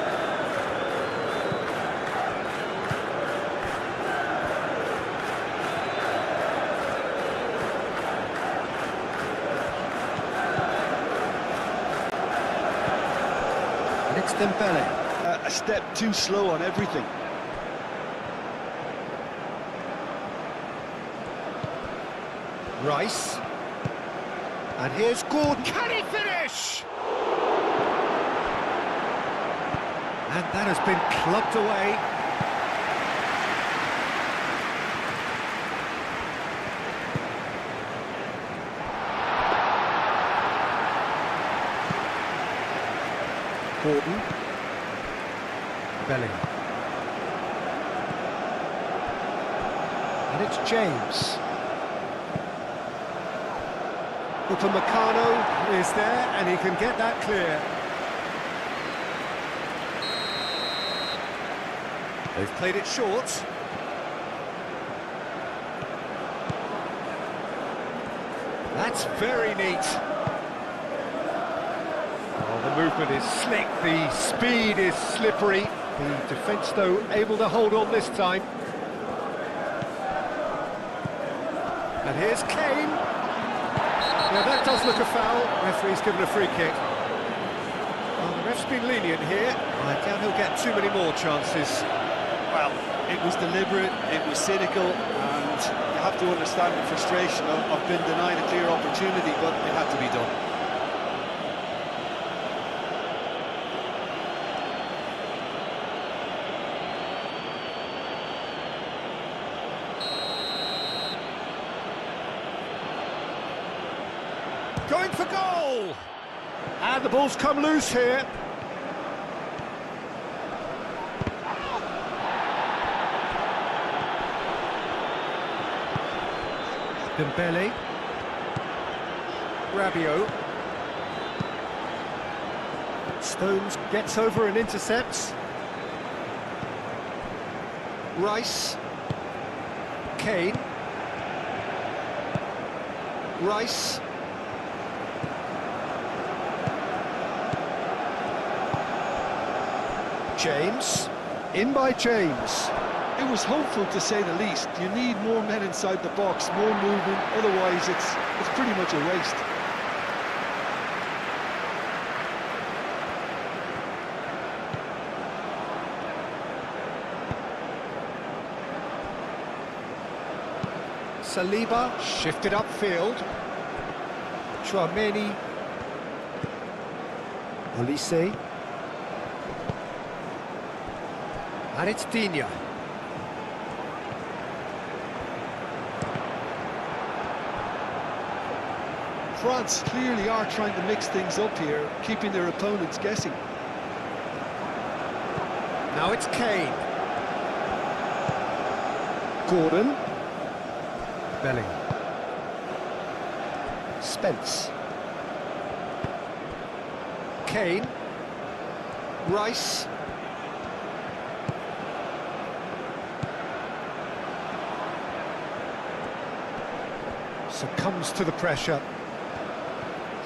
[SPEAKER 3] It's Dembele.
[SPEAKER 2] A step too slow on everything.
[SPEAKER 3] Rice. And here's Gordon. Can he finish? And that has been clubbed away. Gordon. Bellingham. And it's James. Upamecano is there, and he can get that clear. They've played it short. That's very neat. Oh, the movement is slick, the speed is slippery. The defence, though, able to hold on this time. And here's Kane. Yeah, that does look a foul. Referee's given a free kick. Well, the ref's been lenient here. I doubt he'll get too many more chances.
[SPEAKER 2] Well, it was deliberate, it was cynical, and you have to understand the frustration of being denied a clear opportunity, but it had to be done.
[SPEAKER 3] Going for goal! And the ball's come loose here. Dembele. Rabiot. Stones gets over and intercepts. Rice. Kane. Rice. James. In by James.
[SPEAKER 2] It was hopeful, to say the least. You need more men inside the box, more movement, otherwise it's pretty much a waste.
[SPEAKER 3] Saliba shifted upfield. Chouameni. Olise. And it's Digne.
[SPEAKER 2] France clearly are trying to mix things up here, keeping their opponents guessing.
[SPEAKER 3] Now it's Kane. Gordon. Bellingham. Spence. Kane. Rice. Succumbs to the pressure.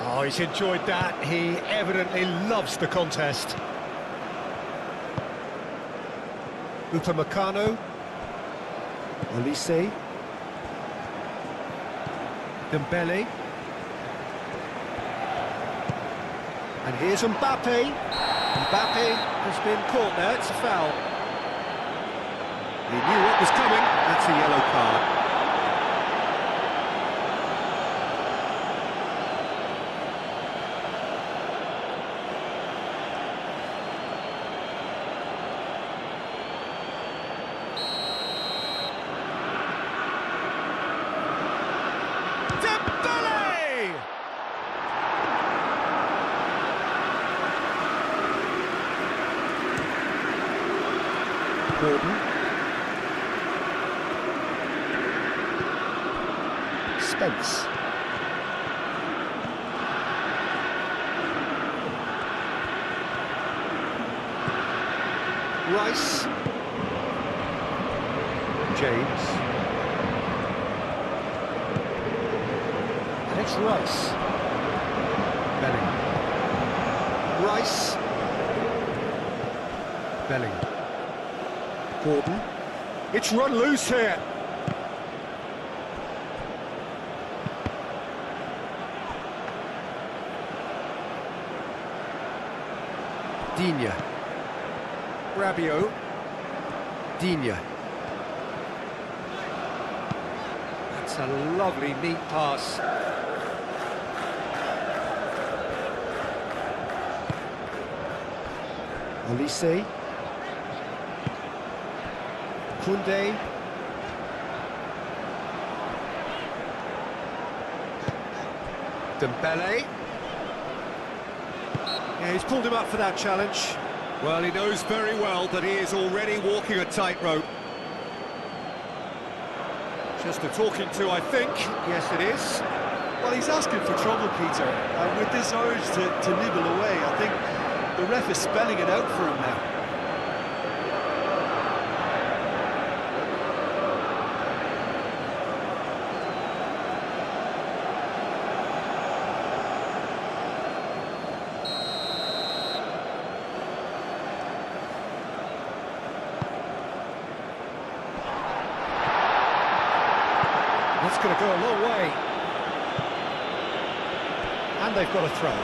[SPEAKER 3] Oh, he's enjoyed that. He evidently loves the contest. Upamecano. Olise. Dembele. And here's Mbappe. Mbappe has been caught there. It's a foul. He knew what was coming. That's a yellow card. Spence. Rice. James. And it's Rice. Bellingham. Rice. Bellingham. Gordon. It's run loose here. Digne. Rabiot. Digne. That's a lovely, neat pass. Olise. Koundé. Dembele. Yeah, he's pulled him up for that challenge. Well, he knows very well that he is already walking a tightrope. Just a talking to, I think. Yes, it is.
[SPEAKER 2] Well, he's asking for trouble, Peter, and with this urge to nibble away, I think the ref is spelling it out for him now.
[SPEAKER 3] That's going to go a long way. And they've got a throw.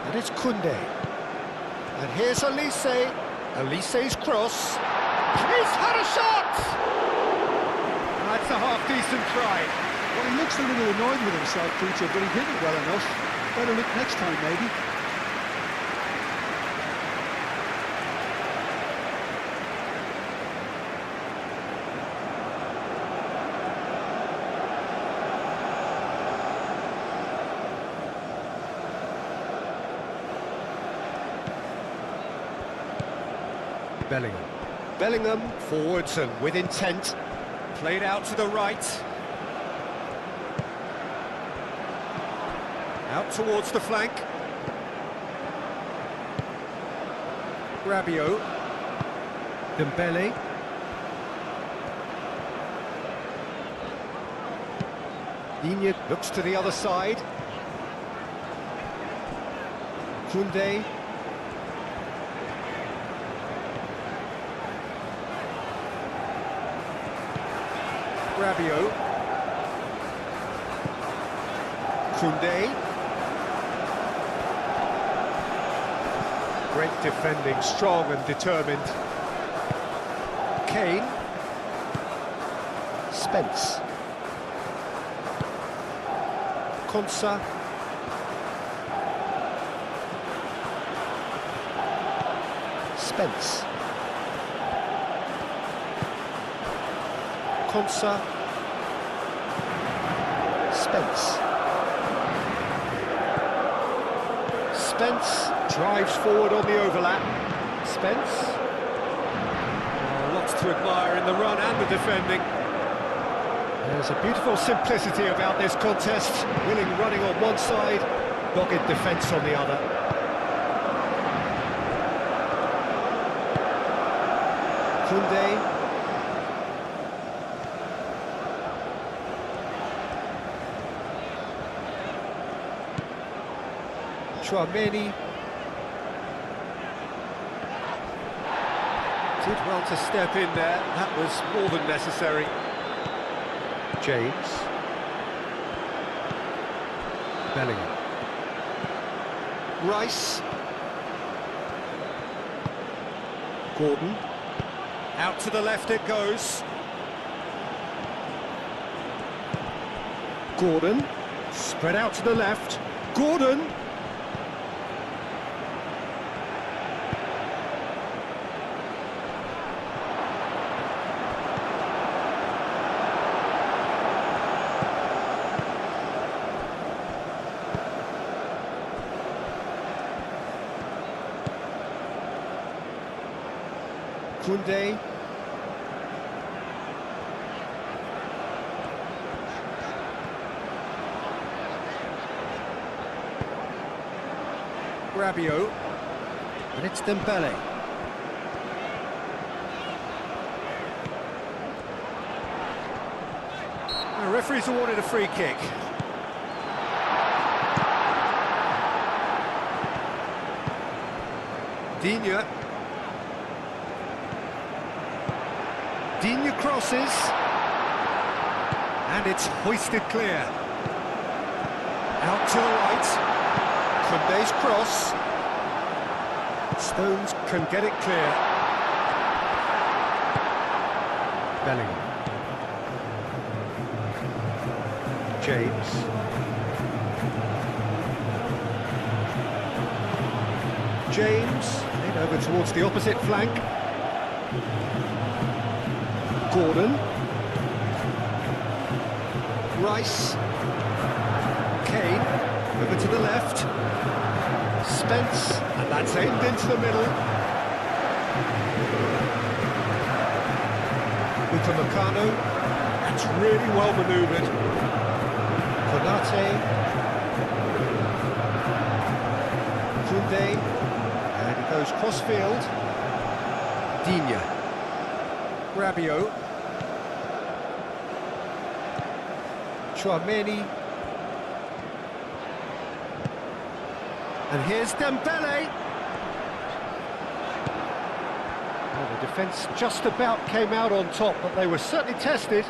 [SPEAKER 3] And it's Koundé. And here's Olise. Olise's cross. He's had a shot! That's a half-decent try.
[SPEAKER 2] Well, he looks a little annoyed with himself, Peter, but he hit it well enough. Better look next time, maybe.
[SPEAKER 3] Bellingham. Bellingham forwards and with intent. Played out to the right. Out towards the flank. Rabiot. Dembele. Digne looks to the other side. Koundé. Rabiot. Koundé. Great defending, strong and determined. Kane. Spence. Konsa. Spence. Konsa. Spence. Spence drives forward on the overlap. Spence. Oh, lots to admire in the run and the defending. There's a beautiful simplicity about this contest. Willing running on one side, dogged defence on the other. Koundé. Chouameni did well to step in there. That was more than necessary. James. Bellingham. Rice. Gordon. Out to the left it goes. Gordon. Spread out to the left. Gordon. Koundé. Rabiot. And it's Dembele. The referee's awarded a free kick. Digne. Digne crosses. And it's hoisted clear. Out to the right. Koundé's cross. Stones can get it clear. Bellingham. James. James, in over towards the opposite flank. Gordon. Rice. Kane, over to the left. Spence, and that's aimed into the middle. Upamecano, that's really well manoeuvred. Konate. Koundé, and he goes cross-field. Digne. Rabiot. Chouameni. And here's Dembele. Well, the defence just about came out on top, but they were certainly tested.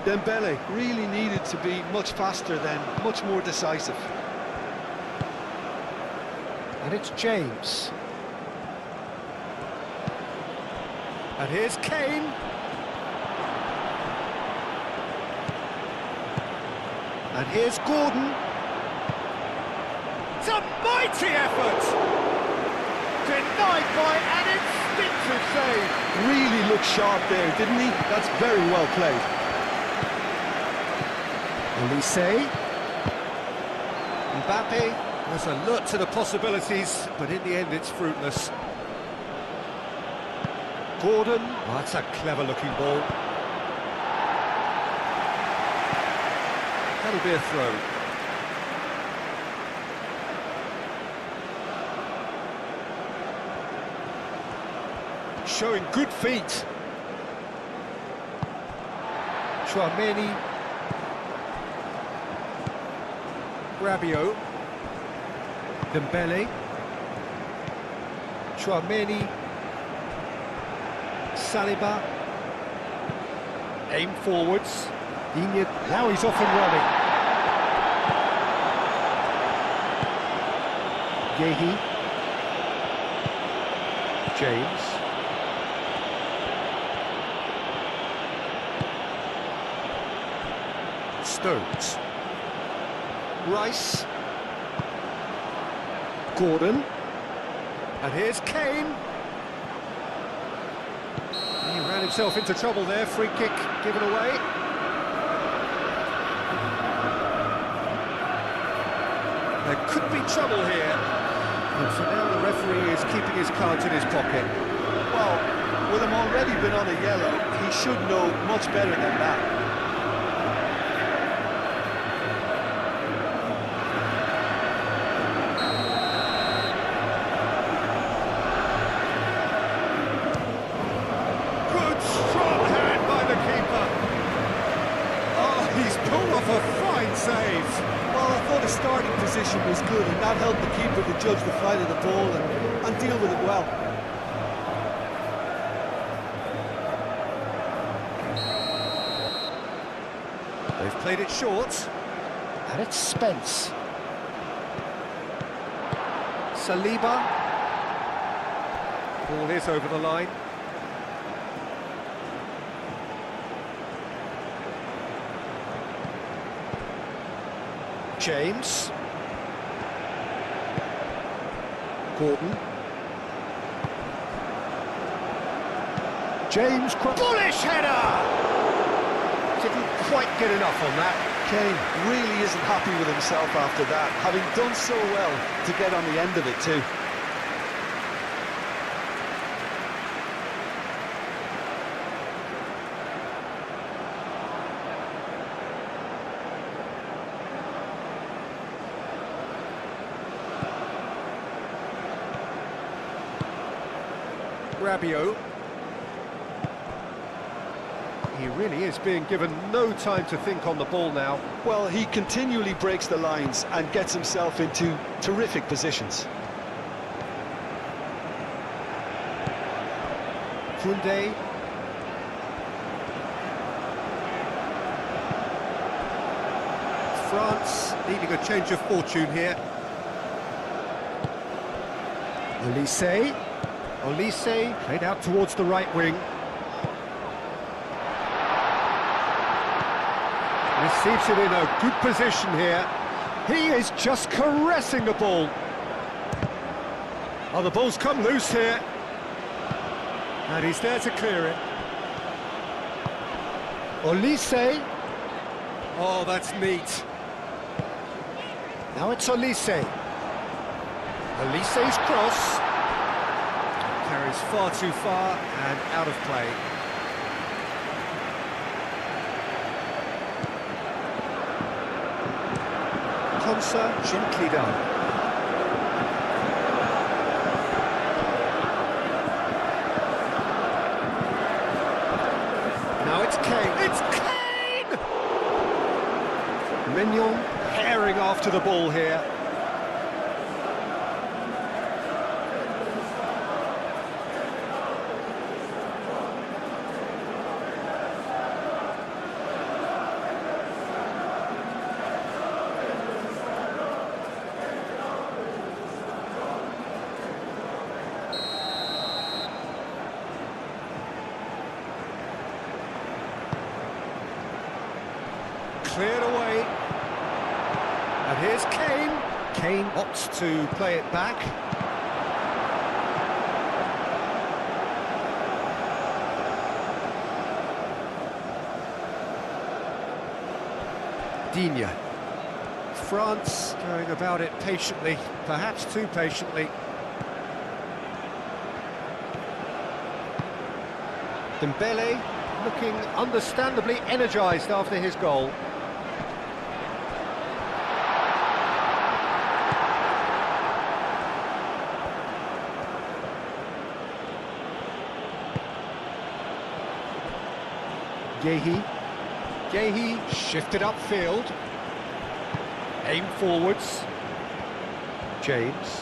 [SPEAKER 2] Dembele really needed to be much faster then, much more decisive.
[SPEAKER 3] And it's James. And here's Kane. And here's Gordon. It's a mighty effort! Denied by an instinctive save.
[SPEAKER 2] Really looked sharp there, didn't he? That's very well played.
[SPEAKER 3] Olise. Mbappe was alert to the possibilities, but in the end it's fruitless. Gordon, oh, that's a clever looking ball. That'll be a throw. Showing good feet. Chouameni. Rabiot. Dembele. Chouameni. Saliba. Aim forwards. Digne. Now he's off and running. Yehi. James. Stones. Rice. Gordon. And here's Kane. He ran himself into trouble there. Free kick given away. There could be trouble here. And so now the referee is keeping his cards in his pocket.
[SPEAKER 2] Well, with him already been on a yellow, he should know much better than that.
[SPEAKER 3] Save.
[SPEAKER 2] Well, I thought his starting position was good, and that helped the keeper to judge the flight of the ball and deal with it well.
[SPEAKER 3] They've played it short, and it's Spence. Saliba. Ball is over the line. James. Gordon. James, bullish header! Didn't quite get enough on that.
[SPEAKER 2] Kane really isn't happy with himself after that, having done so well to get on the end of it too.
[SPEAKER 3] Rabiot. He really is being given no time to think on the ball now.
[SPEAKER 2] Well, he continually breaks the lines and gets himself into terrific positions.
[SPEAKER 3] Koundé. France needing a change of fortune here. Olise. Olise played out towards the right wing. Receives it in a good position here. He is just caressing the ball. Oh, the ball's come loose here. And he's there to clear it. Olise. Oh, that's neat. Now it's Olise. Olise's cross. Carries far too far and out of play. Konsa, gently done. Now it's Kane. It's Kane! Mignon herring after the ball here. Cleared away. And here's Kane. Kane opts to play it back. Digne. France going about it patiently, perhaps too patiently. Dembele looking understandably energised after his goal. Guéhi shifted upfield. Aim forwards. James.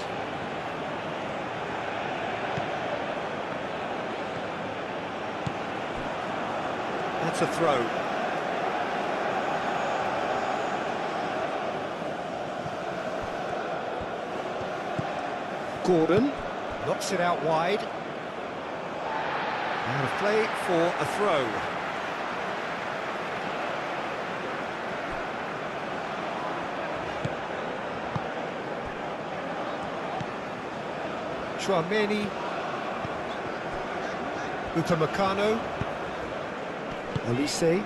[SPEAKER 3] That's a throw. Gordon knocks it out wide. Out of play for a throw. Chouameni, Upamecano, Olise,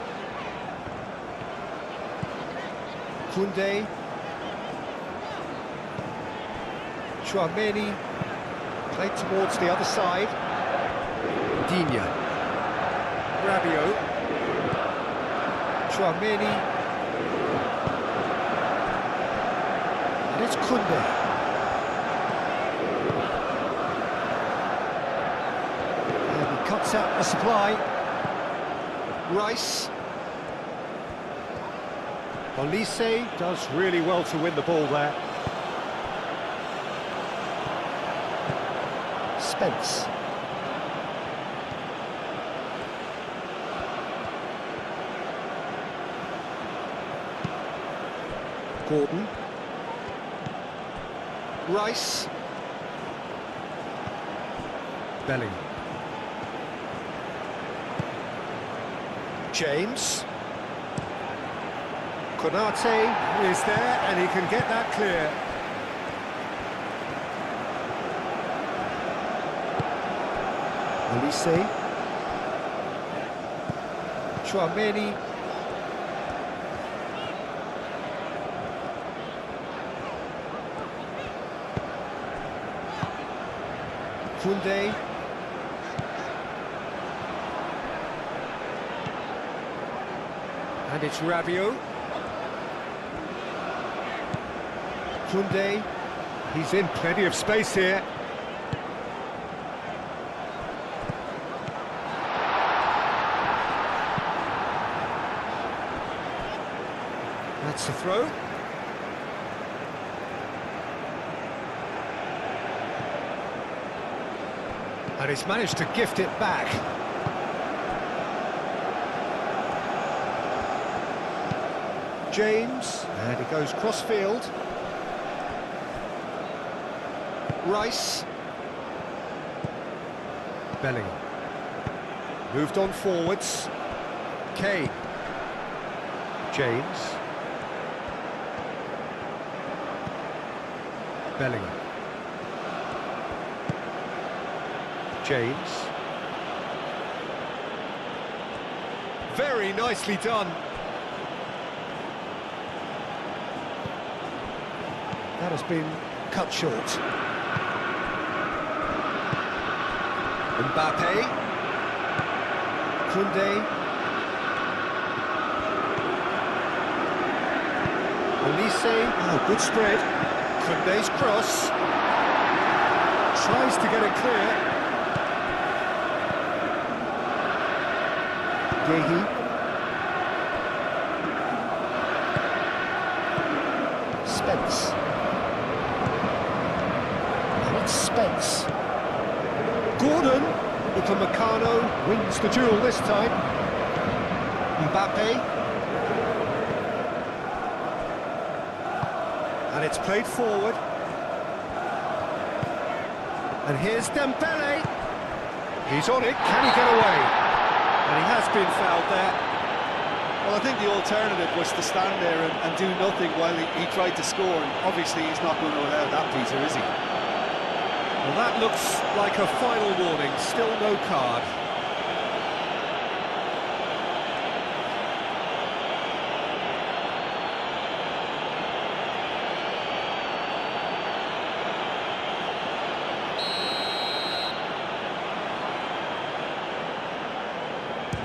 [SPEAKER 3] Koundé, Chouameni, played towards the other side, Digne, Rabiot, Chouameni, and it's Koundé. Cuts out the supply. Rice. Olise does really well to win the ball there. Spence. Gordon. Rice. Bellingham. James. Konate is there and he can get that clear. Olise. Chouameni. Koundé. And it's Rabiot. Koundé. He's in plenty of space here. Gets the throw. And he's managed to gift it back. James, and he goes cross-field. Rice. Bellingham. Moved on forwards. Kane. James. Bellingham. James. Very nicely done. That has been cut short. Mbappe. Koundé. Olise. Oh, good spread. Koundé's cross. Tries to get it clear. Gehi. Spence. Spence. Gordon, Upamecano wins the duel this time. Mbappe. And it's played forward. And here's Dembele. He's on it, can he get away? And he has been fouled there.
[SPEAKER 2] Well, I think the alternative was to stand there and do nothing while he tried to score. And obviously, he's not going to allow that, Peter, is he?
[SPEAKER 3] Well, that looks like a final warning, still no card.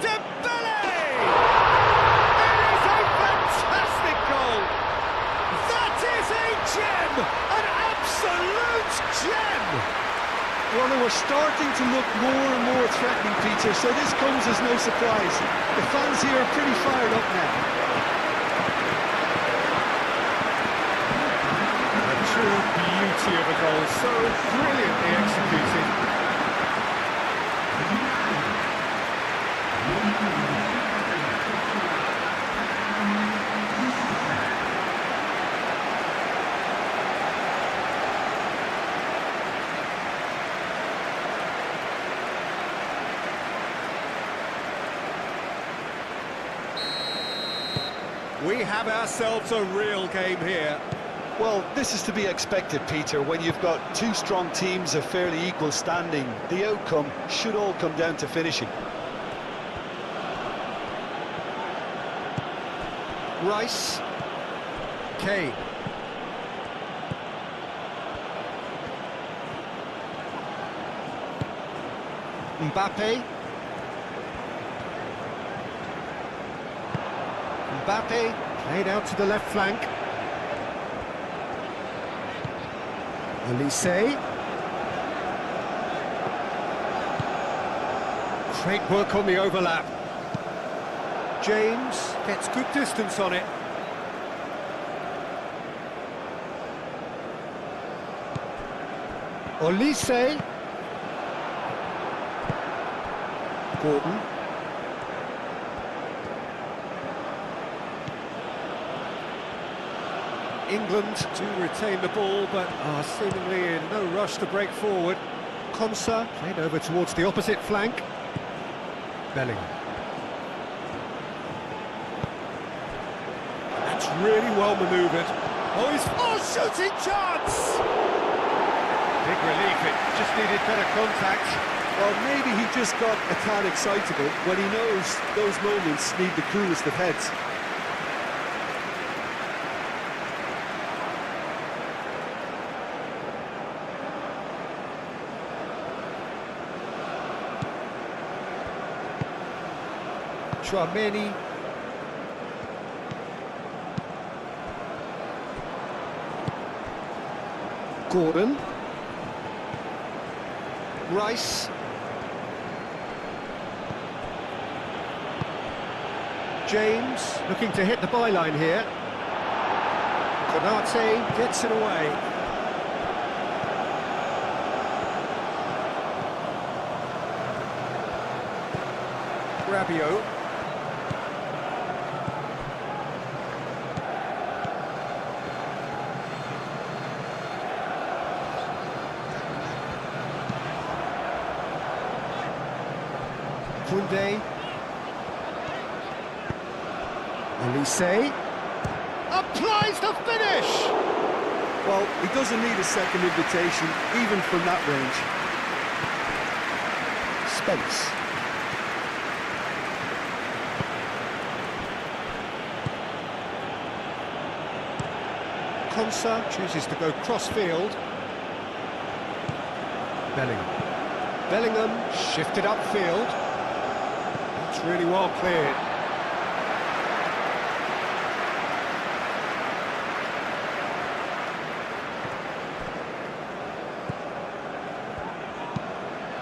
[SPEAKER 3] Dembele! It is a fantastic goal! That is a gem! An absolute gem!
[SPEAKER 2] Well, they were starting to look more and more threatening, Peter, so this comes as no surprise. The fans here are pretty fired up now.
[SPEAKER 3] A true beauty of a goal, so brilliantly executed. We have ourselves a real game here.
[SPEAKER 2] Well, this is to be expected, Peter, when you've got two strong teams of fairly equal standing. The outcome should all come down to finishing.
[SPEAKER 3] Rice. Kane. Mbappe. Mbappe played out to the left flank. Olise. Great work on the overlap. James gets good distance on it. Olise. Gordon. England to retain the ball, but are seemingly in no rush to break forward. Konsa played over towards the opposite flank. Bellingham. That's really well manoeuvred. Oh, he's shooting chance! Big relief, it just needed better contact.
[SPEAKER 2] Well, maybe he just got a tad excitable when he knows those moments need the coolest of heads.
[SPEAKER 3] Chouameni. Gordon. Rice. James looking to hit the byline here. Konate gets it away. Rabiot. Koundé. Elise. Applies the finish!
[SPEAKER 2] Well, he doesn't need a second invitation, even from that range. Spence.
[SPEAKER 3] Konsa chooses to go cross-field. Bellingham shifted upfield. That's really well cleared.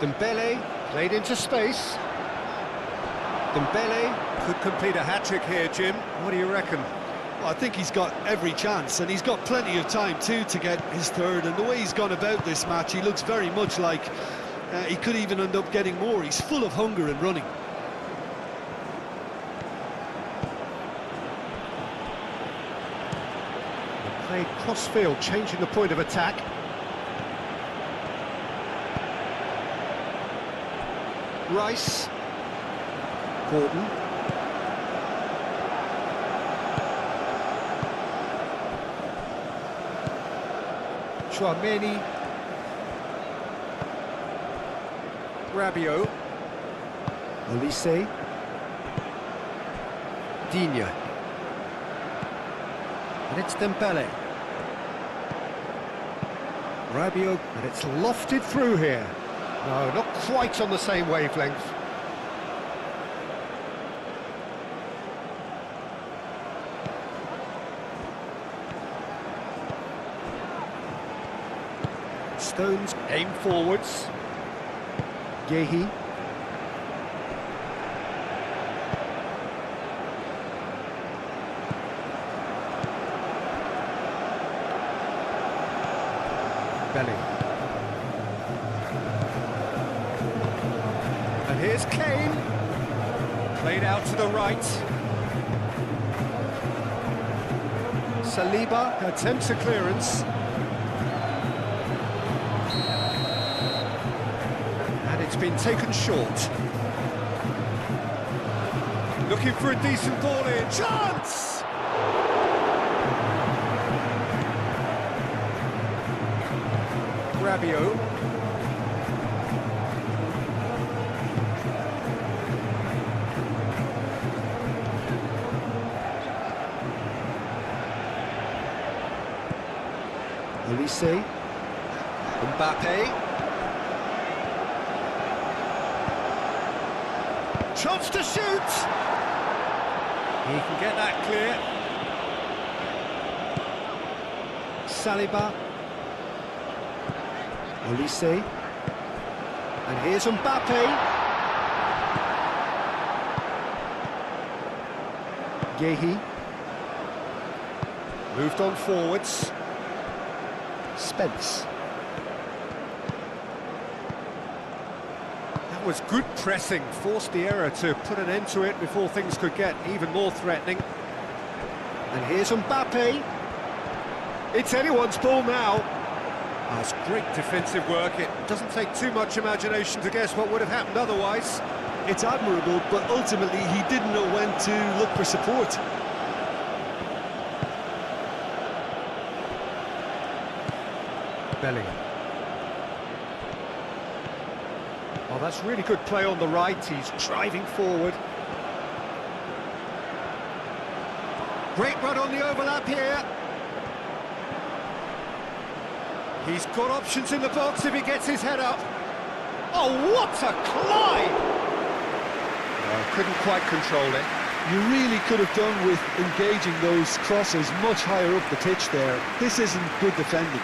[SPEAKER 3] Dembele played into space. Dembele could complete a hat-trick here, Jim. What do you reckon?
[SPEAKER 2] Well, I think he's got every chance, and he's got plenty of time too to get his third. And the way he's gone about this match, he looks very much like he could even end up getting more. He's full of hunger and running.
[SPEAKER 3] Played cross-field, changing the point of attack. Rice. Gordon. Chouameni. Rabiot. Elise. Digne. And it's Dembele. Rabiot, and it's lofted through here. No, not quite on the same wavelength. Stones aim forwards. Yehi. Belly. And here's Kane. Played out to the right. Saliba attempts a clearance. And it's been taken short. Looking for a decent ball in. Chance! Rabiot. Elise. Mbappe. Chance to shoot! He can get that clear. Saliba. Elise. And here's Mbappe. Yehi. Moved on forwards. Spence. That was good pressing, forced the error to put an end to it before things could get even more threatening. And here's Mbappe. It's anyone's ball now. That's great defensive work. It doesn't take too much imagination to guess what would have happened otherwise.
[SPEAKER 2] It's admirable, but ultimately he didn't know when to look for support.
[SPEAKER 3] Bellingham. Oh, that's really good play on the right. He's driving forward. Great run on the overlap here. He's got options in the box if he gets his head up. Oh, what a climb! Couldn't quite control it.
[SPEAKER 2] You really could have done with engaging those crosses much higher up the pitch there. This isn't good defending.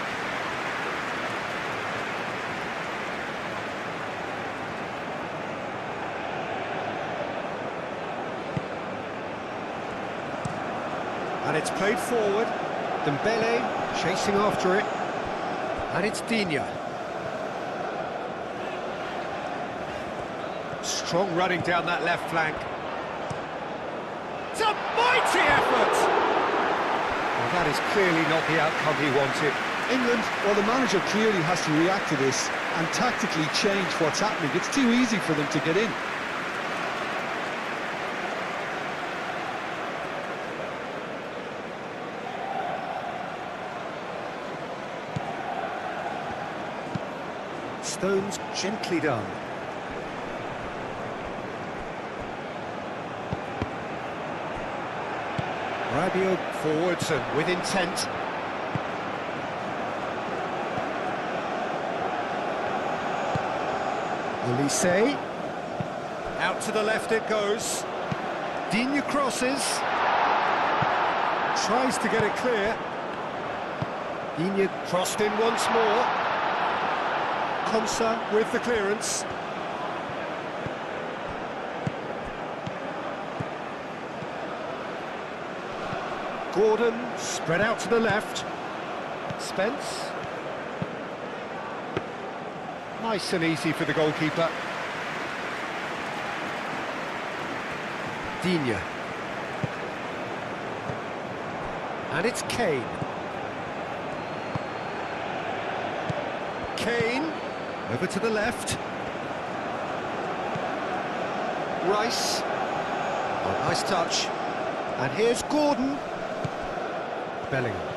[SPEAKER 3] And it's played forward. Dembele chasing after it. And it's Digne. Strong running down that left flank. It's a mighty effort! Well, that is clearly not the outcome he wanted.
[SPEAKER 2] England, well, the manager clearly has to react to this and tactically change what's happening. It's too easy for them to get in.
[SPEAKER 3] Stones gently done. Rabiot forwards and with intent. Olise. Out to the left it goes. Digne crosses. Tries to get it clear. Digne crossed in once more. Konsa with the clearance. Gordon spread out to the left. Spence. Nice and easy for the goalkeeper. Digne. And it's Kane. Kane. Over to the left. Rice. Oh, nice touch. And here's Gordon. Bellingham.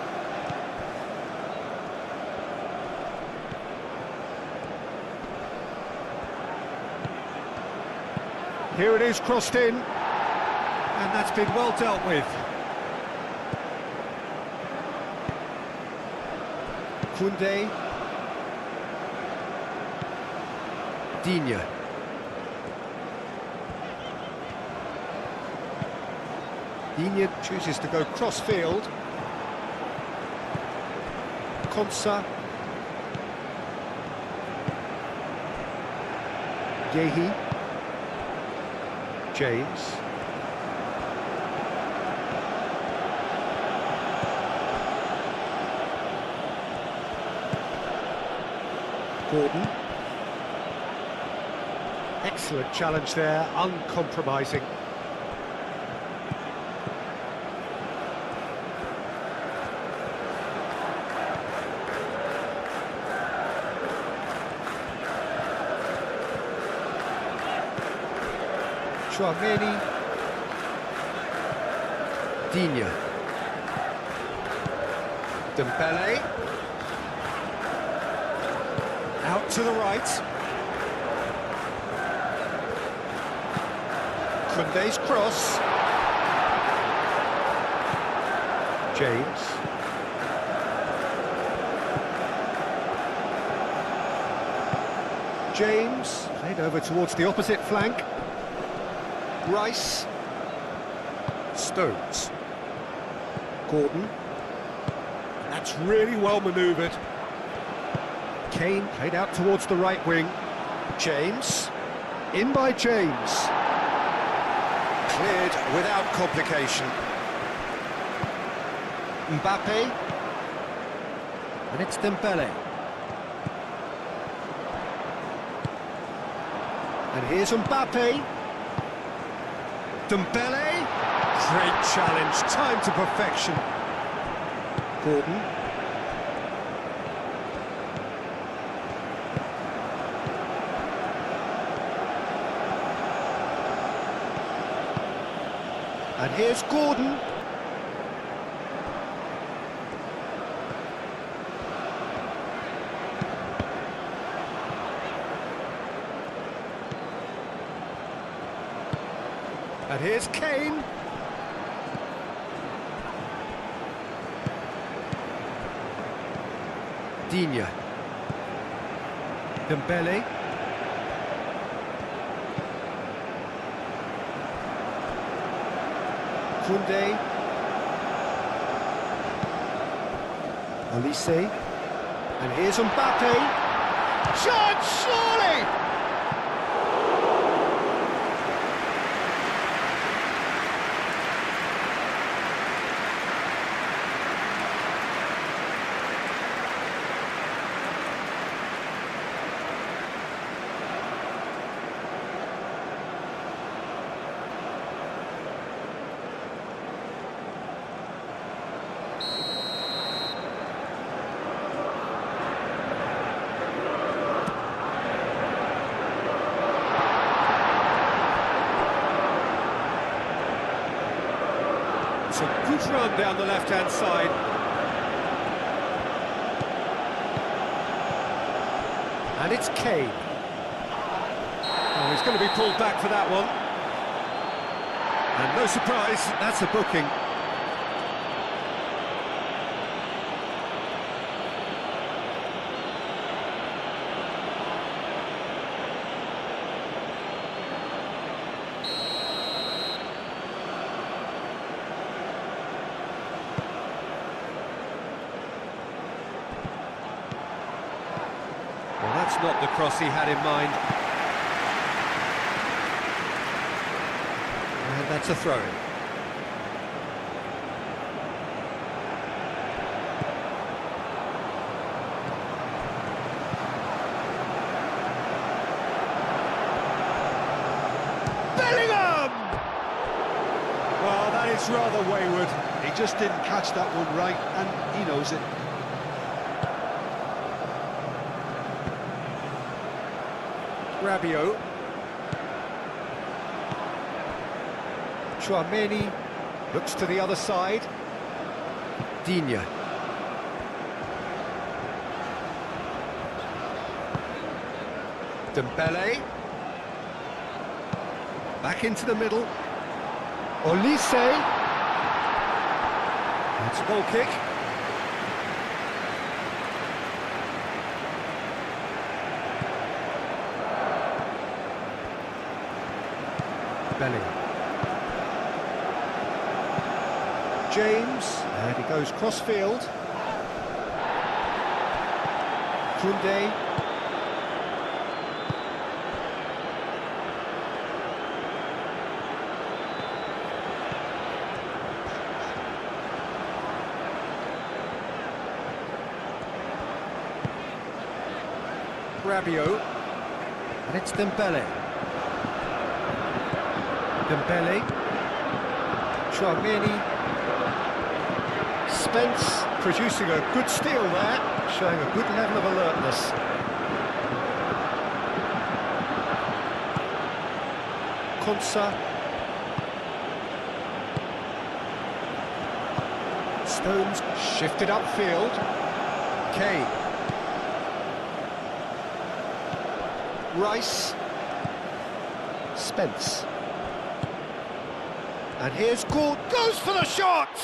[SPEAKER 3] Here it is, crossed in. And that's been well dealt with. Koundé. Digne. Digne chooses to go cross-field. Konsa. Yehi. James. Gordon. Excellent challenge there, uncompromising. Chouameni. Digne. Dembele. Out to the right. Koundé's cross. James. James played over towards the opposite flank. Rice. Stones. Gordon. That's really well manoeuvred. Kane played out towards the right wing. James. In by James. Cleared without complication. Mbappe. And it's Dembele. And here's Mbappe. Dembele. Great challenge, time to perfection. Gordon. And here's Gordon. And here's Kane. Digne. Dembele. Koundé. Olise. And here's Mbappe. Chance, surely! a good run down the left-hand side. And it's Kane. Oh, he's going to be pulled back for that one. And no surprise, that's a booking. Well, that's not the cross he had in mind. And that's a throw-in. Bellingham! Well, that is rather wayward.
[SPEAKER 2] He just didn't catch that one right, and he knows it.
[SPEAKER 3] Rabiot. Chouameni looks to the other side. Digne. Dembele. Back into the middle. Olise. That's a goal kick. Bellingham. James, and he goes cross-field. Koundé. Rabiot. And it's Dembele. Dembele, Chouameni, Spence producing a good steal there, showing a good level of alertness. Konsa, Stones shifted upfield. Kane, Rice, Spence. And here's Gould, goes for the shot!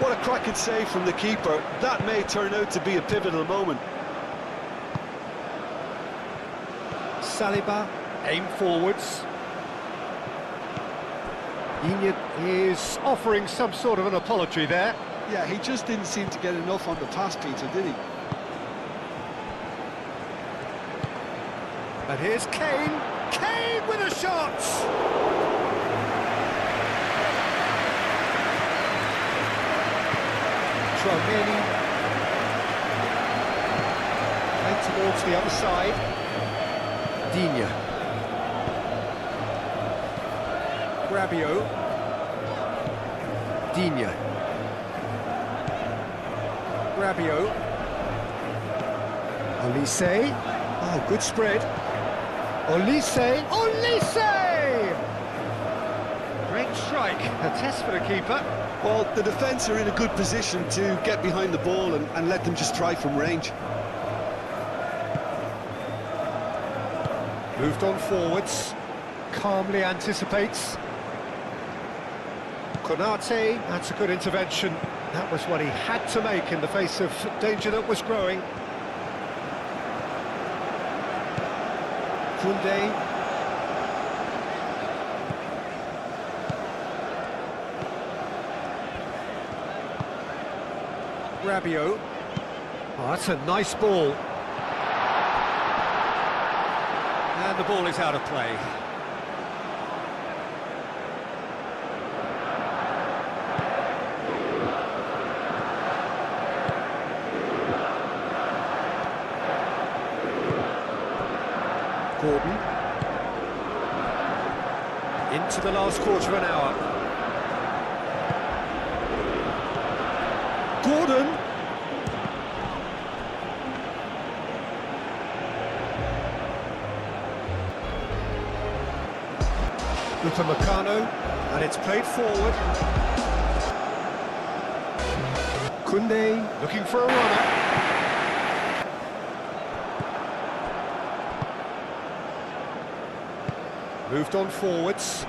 [SPEAKER 2] What a cracking save from the keeper. That may turn out to be a pivotal moment.
[SPEAKER 3] Saliba, aim forwards. Digne is offering some sort of an apology there.
[SPEAKER 2] Yeah, he just didn't seem to get enough on the pass, Peter, did he?
[SPEAKER 3] And here's Kane. Kane with a shot! Chouameni. Played towards the other side. Digne. Rabiot. Digne. Rabiot. Olise. Oh, good spread. Olise! Olise! Great strike, a test for the keeper.
[SPEAKER 2] Well, the defence are in a good position to get behind the ball and let them just try from range.
[SPEAKER 3] Moved on forwards, calmly anticipates. Konate, that's a good intervention. That was what he had to make in the face of danger that was growing. Koundé. Rabiot. Oh, that's a nice ball. And the ball is out of play. Gordon. Into the last quarter of an hour. Gordon. Upamecano, and it's played forward. Koundé looking for a runner. Moved on forwards.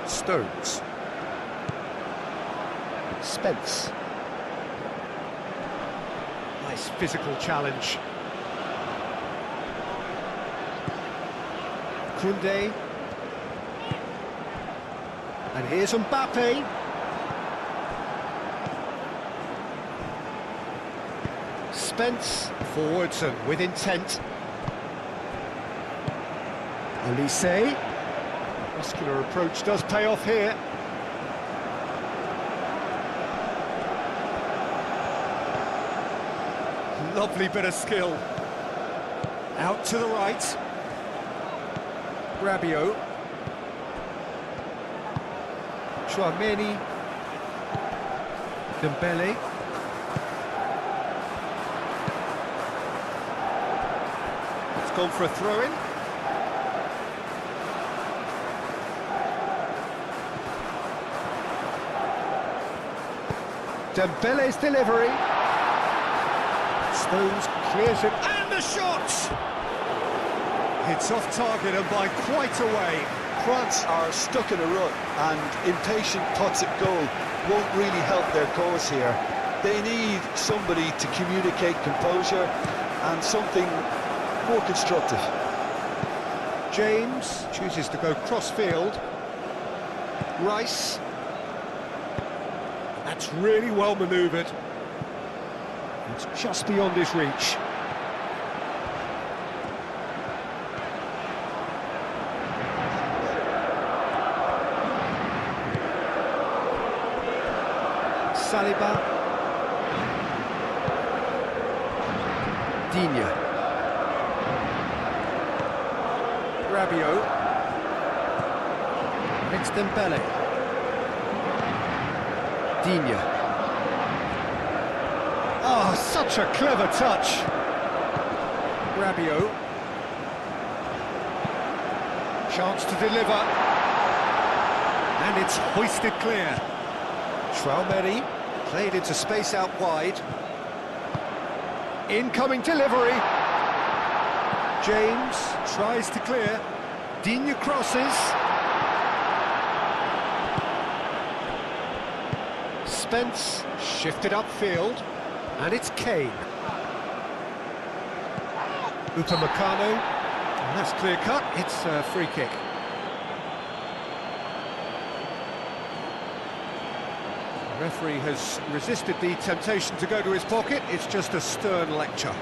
[SPEAKER 3] Stones. Spence. Nice physical challenge. Koundé. And here's Mbappe. Spence, forwards and with intent. Olise. Muscular approach does pay off here. Lovely bit of skill. Out to the right. Rabiot. Chouameni. Dembele. It's gone for a throw-in. Dembele's delivery. Stones clears it, and the shot! It's off target and by quite a way.
[SPEAKER 2] France are stuck in a rut, and impatient pots at goal won't really help their cause here. They need somebody to communicate composure and something more constructive.
[SPEAKER 3] James chooses to go cross-field. Rice. That's really well manoeuvred. It's just beyond his reach. Saliba. Digne. Rabiot. It's Dembele. Digne. Oh, such a clever touch. Rabiot. Chance to deliver. And it's hoisted clear. Chouameni played into space out wide. Incoming delivery. James tries to clear. Digne crosses. Spence shifted upfield. And it's Kane. Upamecano. And that's clear cut. It's a free kick. The referee has resisted the temptation to go to his pocket. It's just a stern lecture.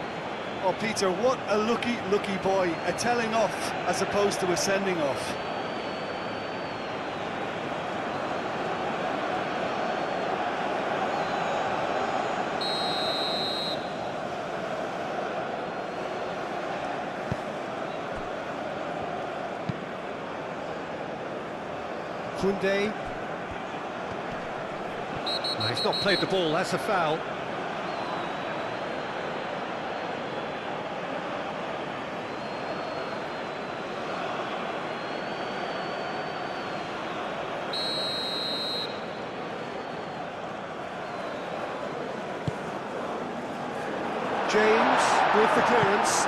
[SPEAKER 2] Oh, Peter, what a lucky boy. A telling off as opposed to a sending off.
[SPEAKER 3] Koundé. No, he's not played the ball, that's a foul. James with the clearance.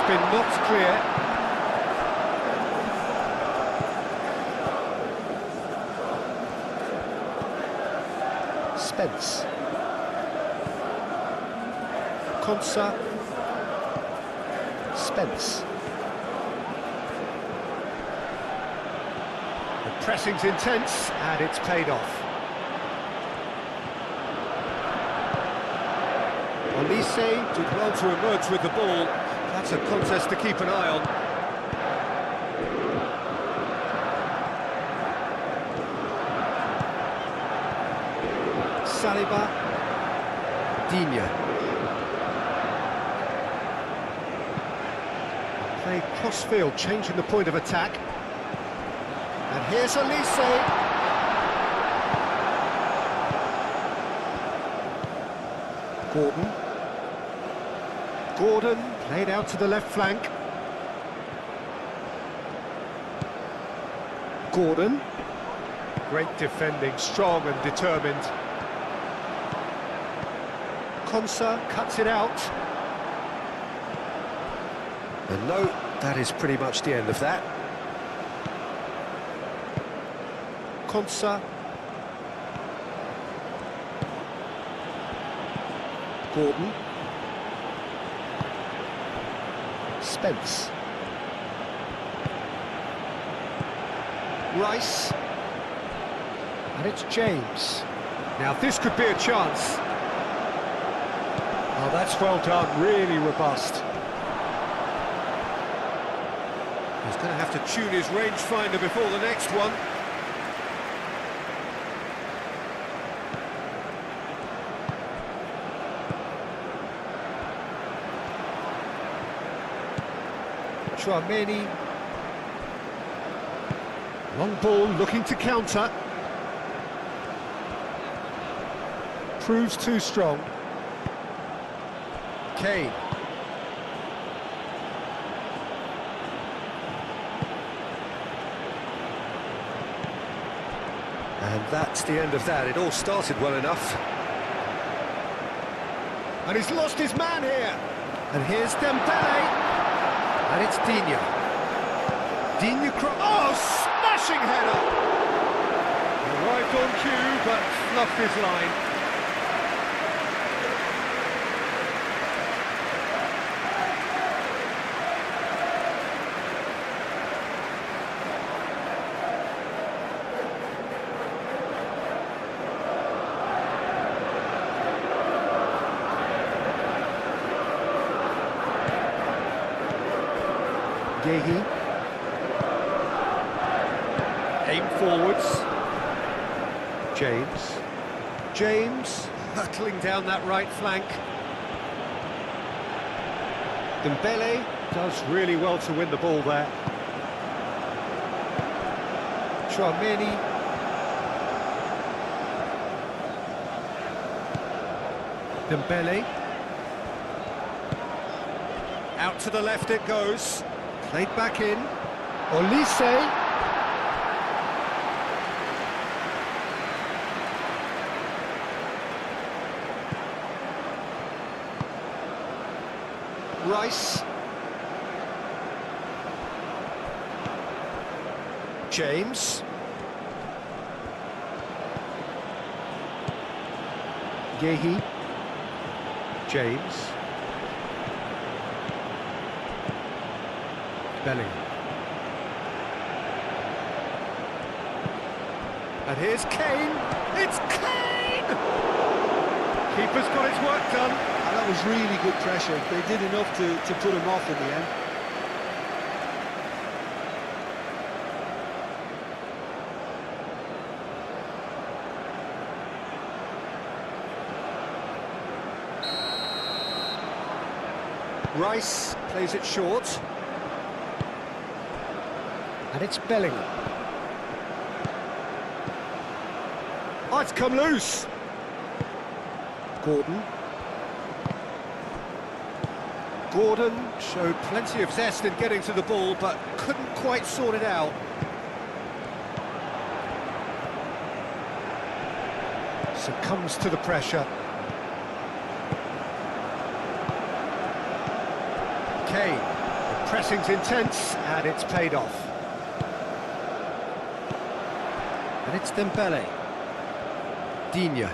[SPEAKER 3] Been knocked clear. Spence. Konsa. Spence. The pressing's intense and it's paid off. Olise did well to emerge with the ball. That's a contest to keep an eye on. Saliba. Digne. Play cross-field, changing the point of attack. And here's Olise. Gordon. Gordon played out to the left flank. Gordon. Great defending, strong and determined. Konsa cuts it out. And no, that is pretty much the end of that. Konsa. Gordon. Spence. Rice. And it's James. Now this could be a chance. Oh, that's well done, really robust. He's going to have to tune his rangefinder before the next one. Chouameni. Long ball looking to counter. Proves too strong. Kane. And that's the end of that. It all started well enough. And he's lost his man here. And here's Dembele. And it's Digne. Digne oh, smashing header! He arrived on cue, but fluffed his line. Gehi. Aim forwards. James. James hurtling down that right flank. Dembele does really well to win the ball there. Chouameni. Dembele. Out to the left it goes. Played back in. Olise. Rice. James. Gehi. James. Bellingham. And here's Kane. It's Kane! Keeper's got his work done.
[SPEAKER 2] And that was really good pressure. They did enough to put him off in the end.
[SPEAKER 3] Rice plays it short. And it's Bellingham. Oh, it's come loose. Gordon. Gordon showed plenty of zest in getting to the ball, but couldn't quite sort it out. Succumbs to the pressure. Kane. The pressing's intense, and it's paid off. And it's Dembele. Digne.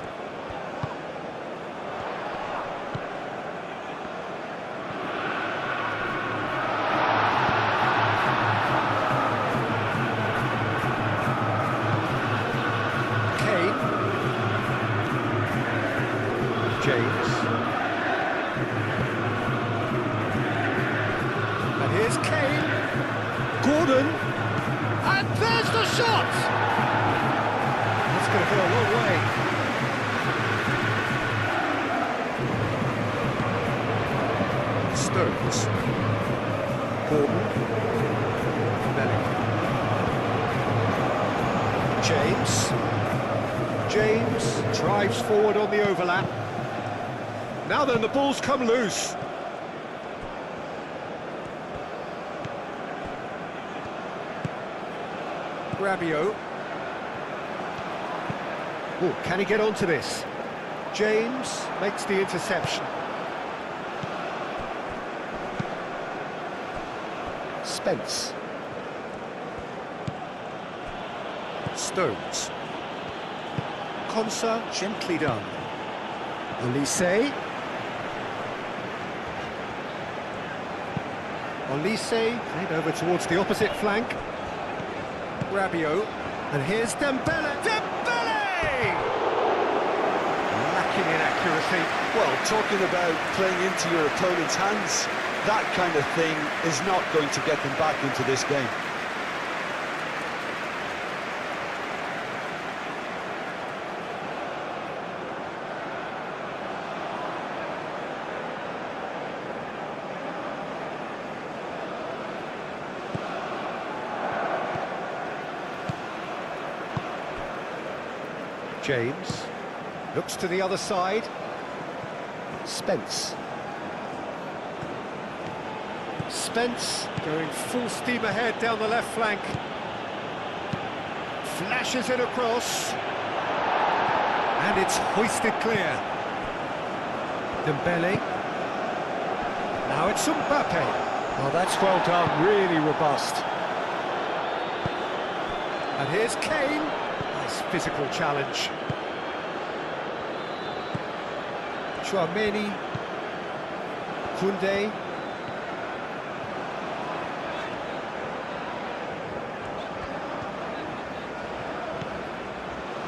[SPEAKER 3] Kane. James. And here's Kane. Gordon. And there's the shot! That's going to go a long way. Stones. Gordon. Bellingham. James. James drives forward on the overlap. Now then, the ball's come loose. Rabiot. Oh, can he get onto this? James makes the interception.
[SPEAKER 2] Spence.
[SPEAKER 3] Stones. Konsa, gently done. Olise. Olise, played over towards the opposite flank. Rabiot. And here's Dembele. Dembele! Lacking in accuracy.
[SPEAKER 2] Well, talking about playing into your opponent's hands, that kind of thing is not going to get them back into this game.
[SPEAKER 3] James looks to the other side.
[SPEAKER 2] Spence.
[SPEAKER 3] Spence going full steam ahead down the left flank. Flashes it across. And it's hoisted clear. Dembele. Now it's Mbappe. Oh, that's well done, really robust. And here's Kane. Nice physical challenge. Chouameni. Koundé.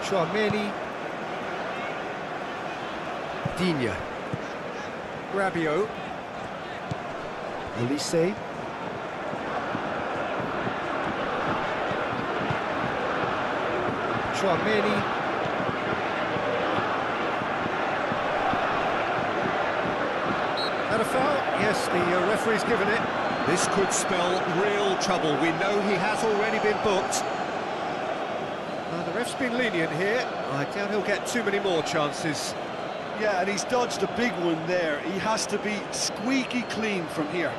[SPEAKER 3] Chouameni. Digne. Rabiot. Olise. Chouameni. And a foul? Yes, the referee's given it. This could spell real trouble. We know he has already been booked. The ref's been lenient here. I doubt he'll get too many more chances.
[SPEAKER 2] Yeah, and he's dodged a big one there. He has to be squeaky clean from here.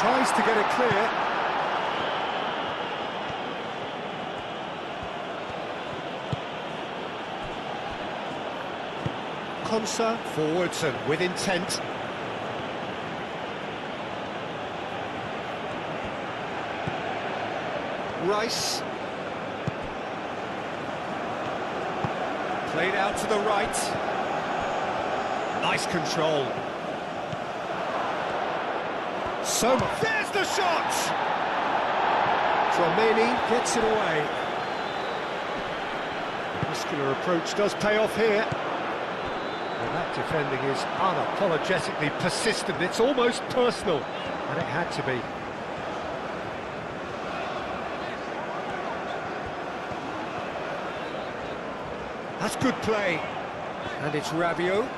[SPEAKER 3] Tries to get it clear. Konsa forwards and with intent. Rice. Played out to the right. Nice control. So much. There's the shot! Chouameni gets it away. Muscular approach does pay off here. Well, that defending is unapologetically persistent. It's almost personal, and it had to be. That's good play. And it's Rabiot.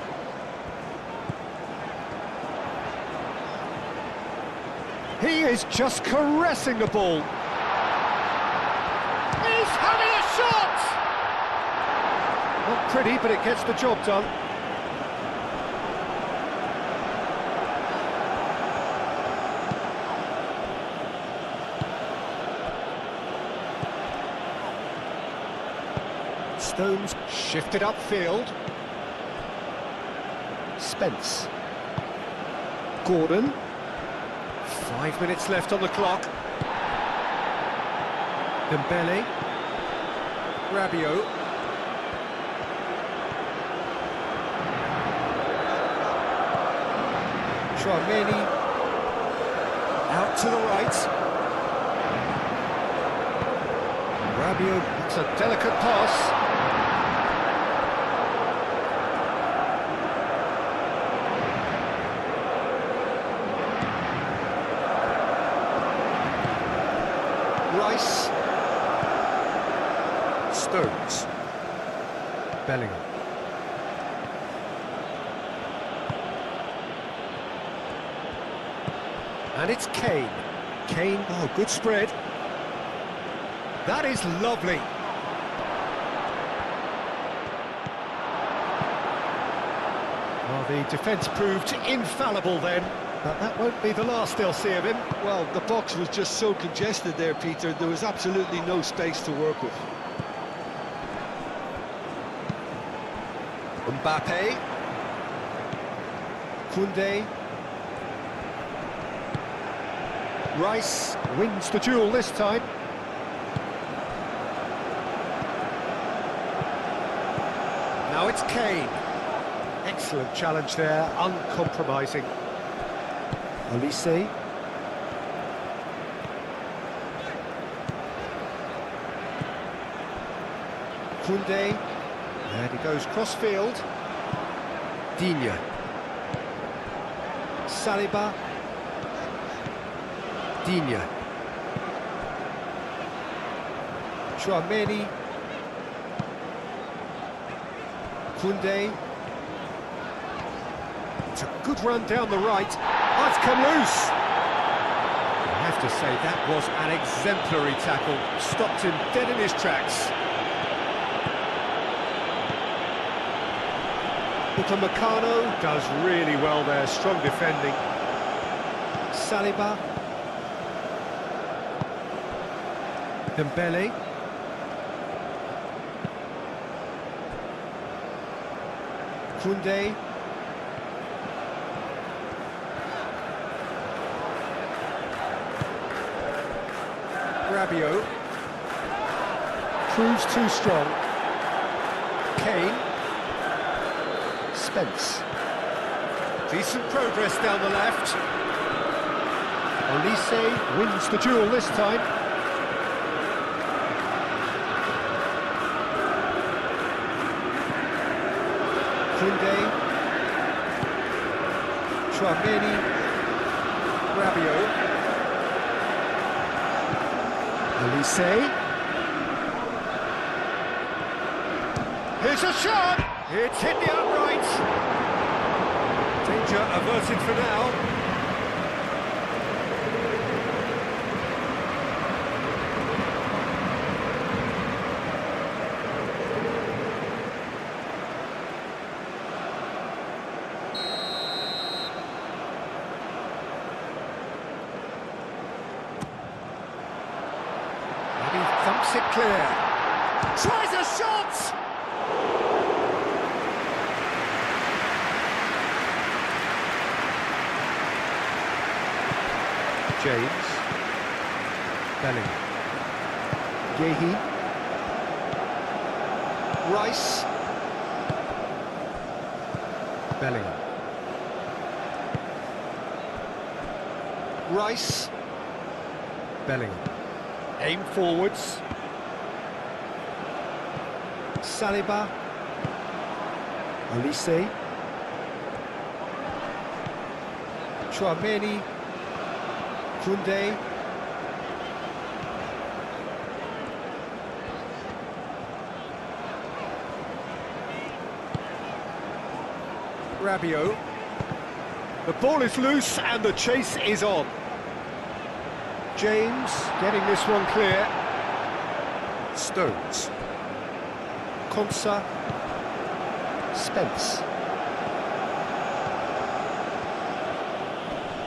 [SPEAKER 3] He is just caressing the ball. He's having a shot! Not pretty, but it gets the job done. Stones shifted upfield.
[SPEAKER 2] Spence.
[SPEAKER 3] Gordon. 5 minutes left on the clock. Dembele. Rabiot. Chouameni. Out to the right. Rabiot. It's a delicate pass. Rice. Stones. Bellingham. And it's Kane. Kane, oh, good spread. That is lovely. Well, the defence proved infallible then, but that won't be the last they'll see of him.
[SPEAKER 2] Well, the box was just so congested there, Peter. There was absolutely no space to work with.
[SPEAKER 3] Mbappe. Koundé. Rice wins the duel this time. Now it's Kane. Excellent challenge there, uncompromising. Olise. Koundé. And he goes cross-field. Digne. Saliba. Digne. Chouameni. Koundé. It's a good run down the right. Oh, it's come loose. I have to say that was an exemplary tackle. Stopped him dead in his tracks. Upamecano does really well there. Strong defending. Saliba. Dembele. Koundé. Rabiot. Proves too strong. Kane. Spence. Decent progress down the left. Olise wins the duel this time. Koundé. Chouameni. Rabiot. Olise. Here's a shot! It's hit the upright. Danger averted for now. Maybe thumps it clear. Tries a shot! James. Bellingham. Yehi. Rice. Bellingham. Rice. Bellingham. Aim forwards. Saliba. Olise. Chouameni. Koundé. Rabiot. The ball is loose and the chase is on. James getting this one clear. Stones. Konsa. Spence.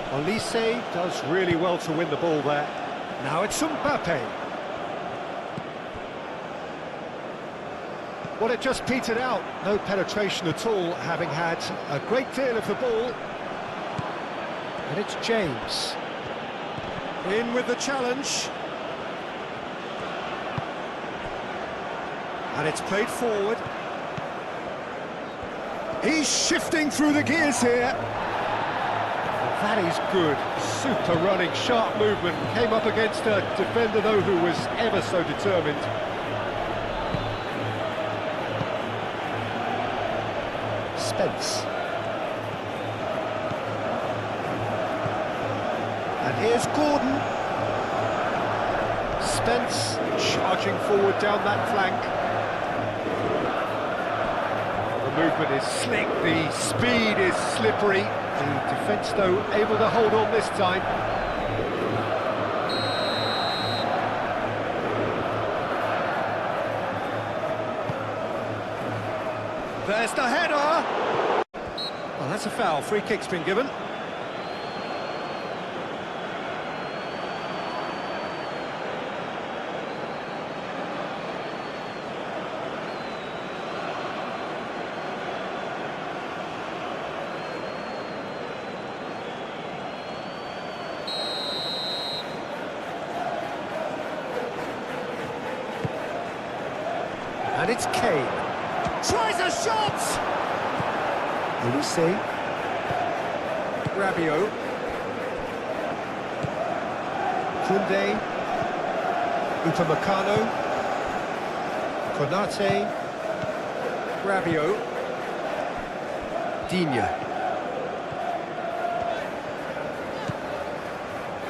[SPEAKER 3] Olise does really well to win the ball there. Now it's Mbappe. Well, it just petered out. No penetration at all, having had a great deal of the ball. And it's James. In with the challenge. And it's played forward. He's shifting through the gears here. That is good. Super running, sharp movement. Came up against a defender, though, who was ever so determined. Spence. And here's Gordon. Spence charging forward down that flank. The movement is slick, the speed is slippery. The defence, though, able to hold on this time. There's the header. Well, that's a foul. Free kick's been given. And it's Kane. Tries a shot! Lucy. Rabiot. Kunde. Upamecano. Konate. Rabiot. Digne.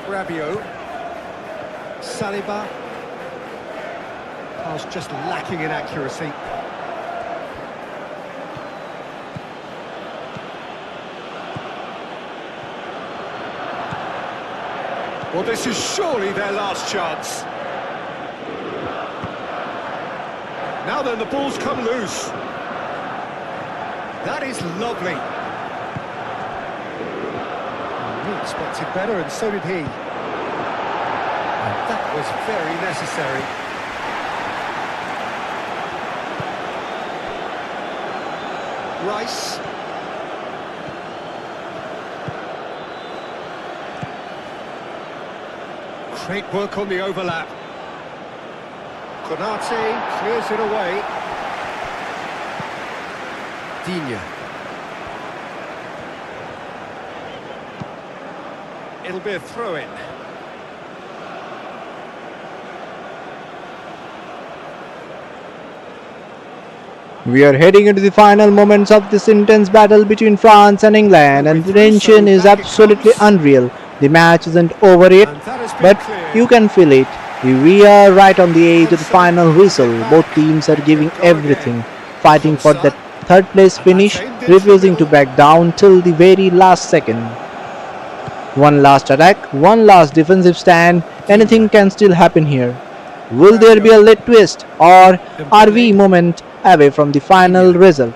[SPEAKER 3] Rabiot. Saliba. Pass just lacking in accuracy. Well, this is surely their last chance. Now then, the ball's come loose. That is lovely. He expected better, and so did he. And that was very necessary. Rice. Great work on the overlap. Konate clears it away. Digne. It'll be a throw-in.
[SPEAKER 1] We are heading into the final moments of this intense battle between France and England, and the tension is absolutely unreal. The match isn't over yet, but you can feel it. We are right on the edge of the final whistle. Both teams are giving everything, fighting for that third place finish, refusing to back down till the very last second. One last attack, one last defensive stand, anything can still happen here. Will there be a late twist, or are we a moment away from the final result?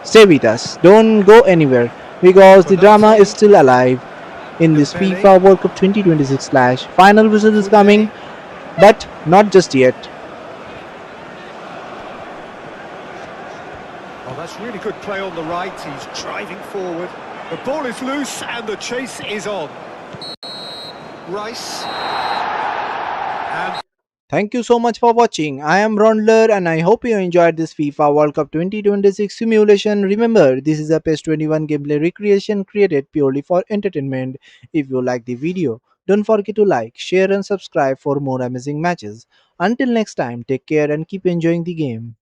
[SPEAKER 1] Stay with us, don't go anywhere, because the drama is still alive in this FIFA World Cup 2026 slash. Final whistle is coming, but not just yet.
[SPEAKER 3] Oh, that's really good play on the right. He's driving forward. The ball is loose and the chase is on. Rice. And
[SPEAKER 1] Thank you so much for watching. I am Raundler and I hope you enjoyed this FIFA World Cup 2026 simulation. Remember, this is a PES 21 gameplay recreation created purely for entertainment. If you like the video, don't forget to like, share and subscribe for more amazing matches. Until next time, take care and keep enjoying the game.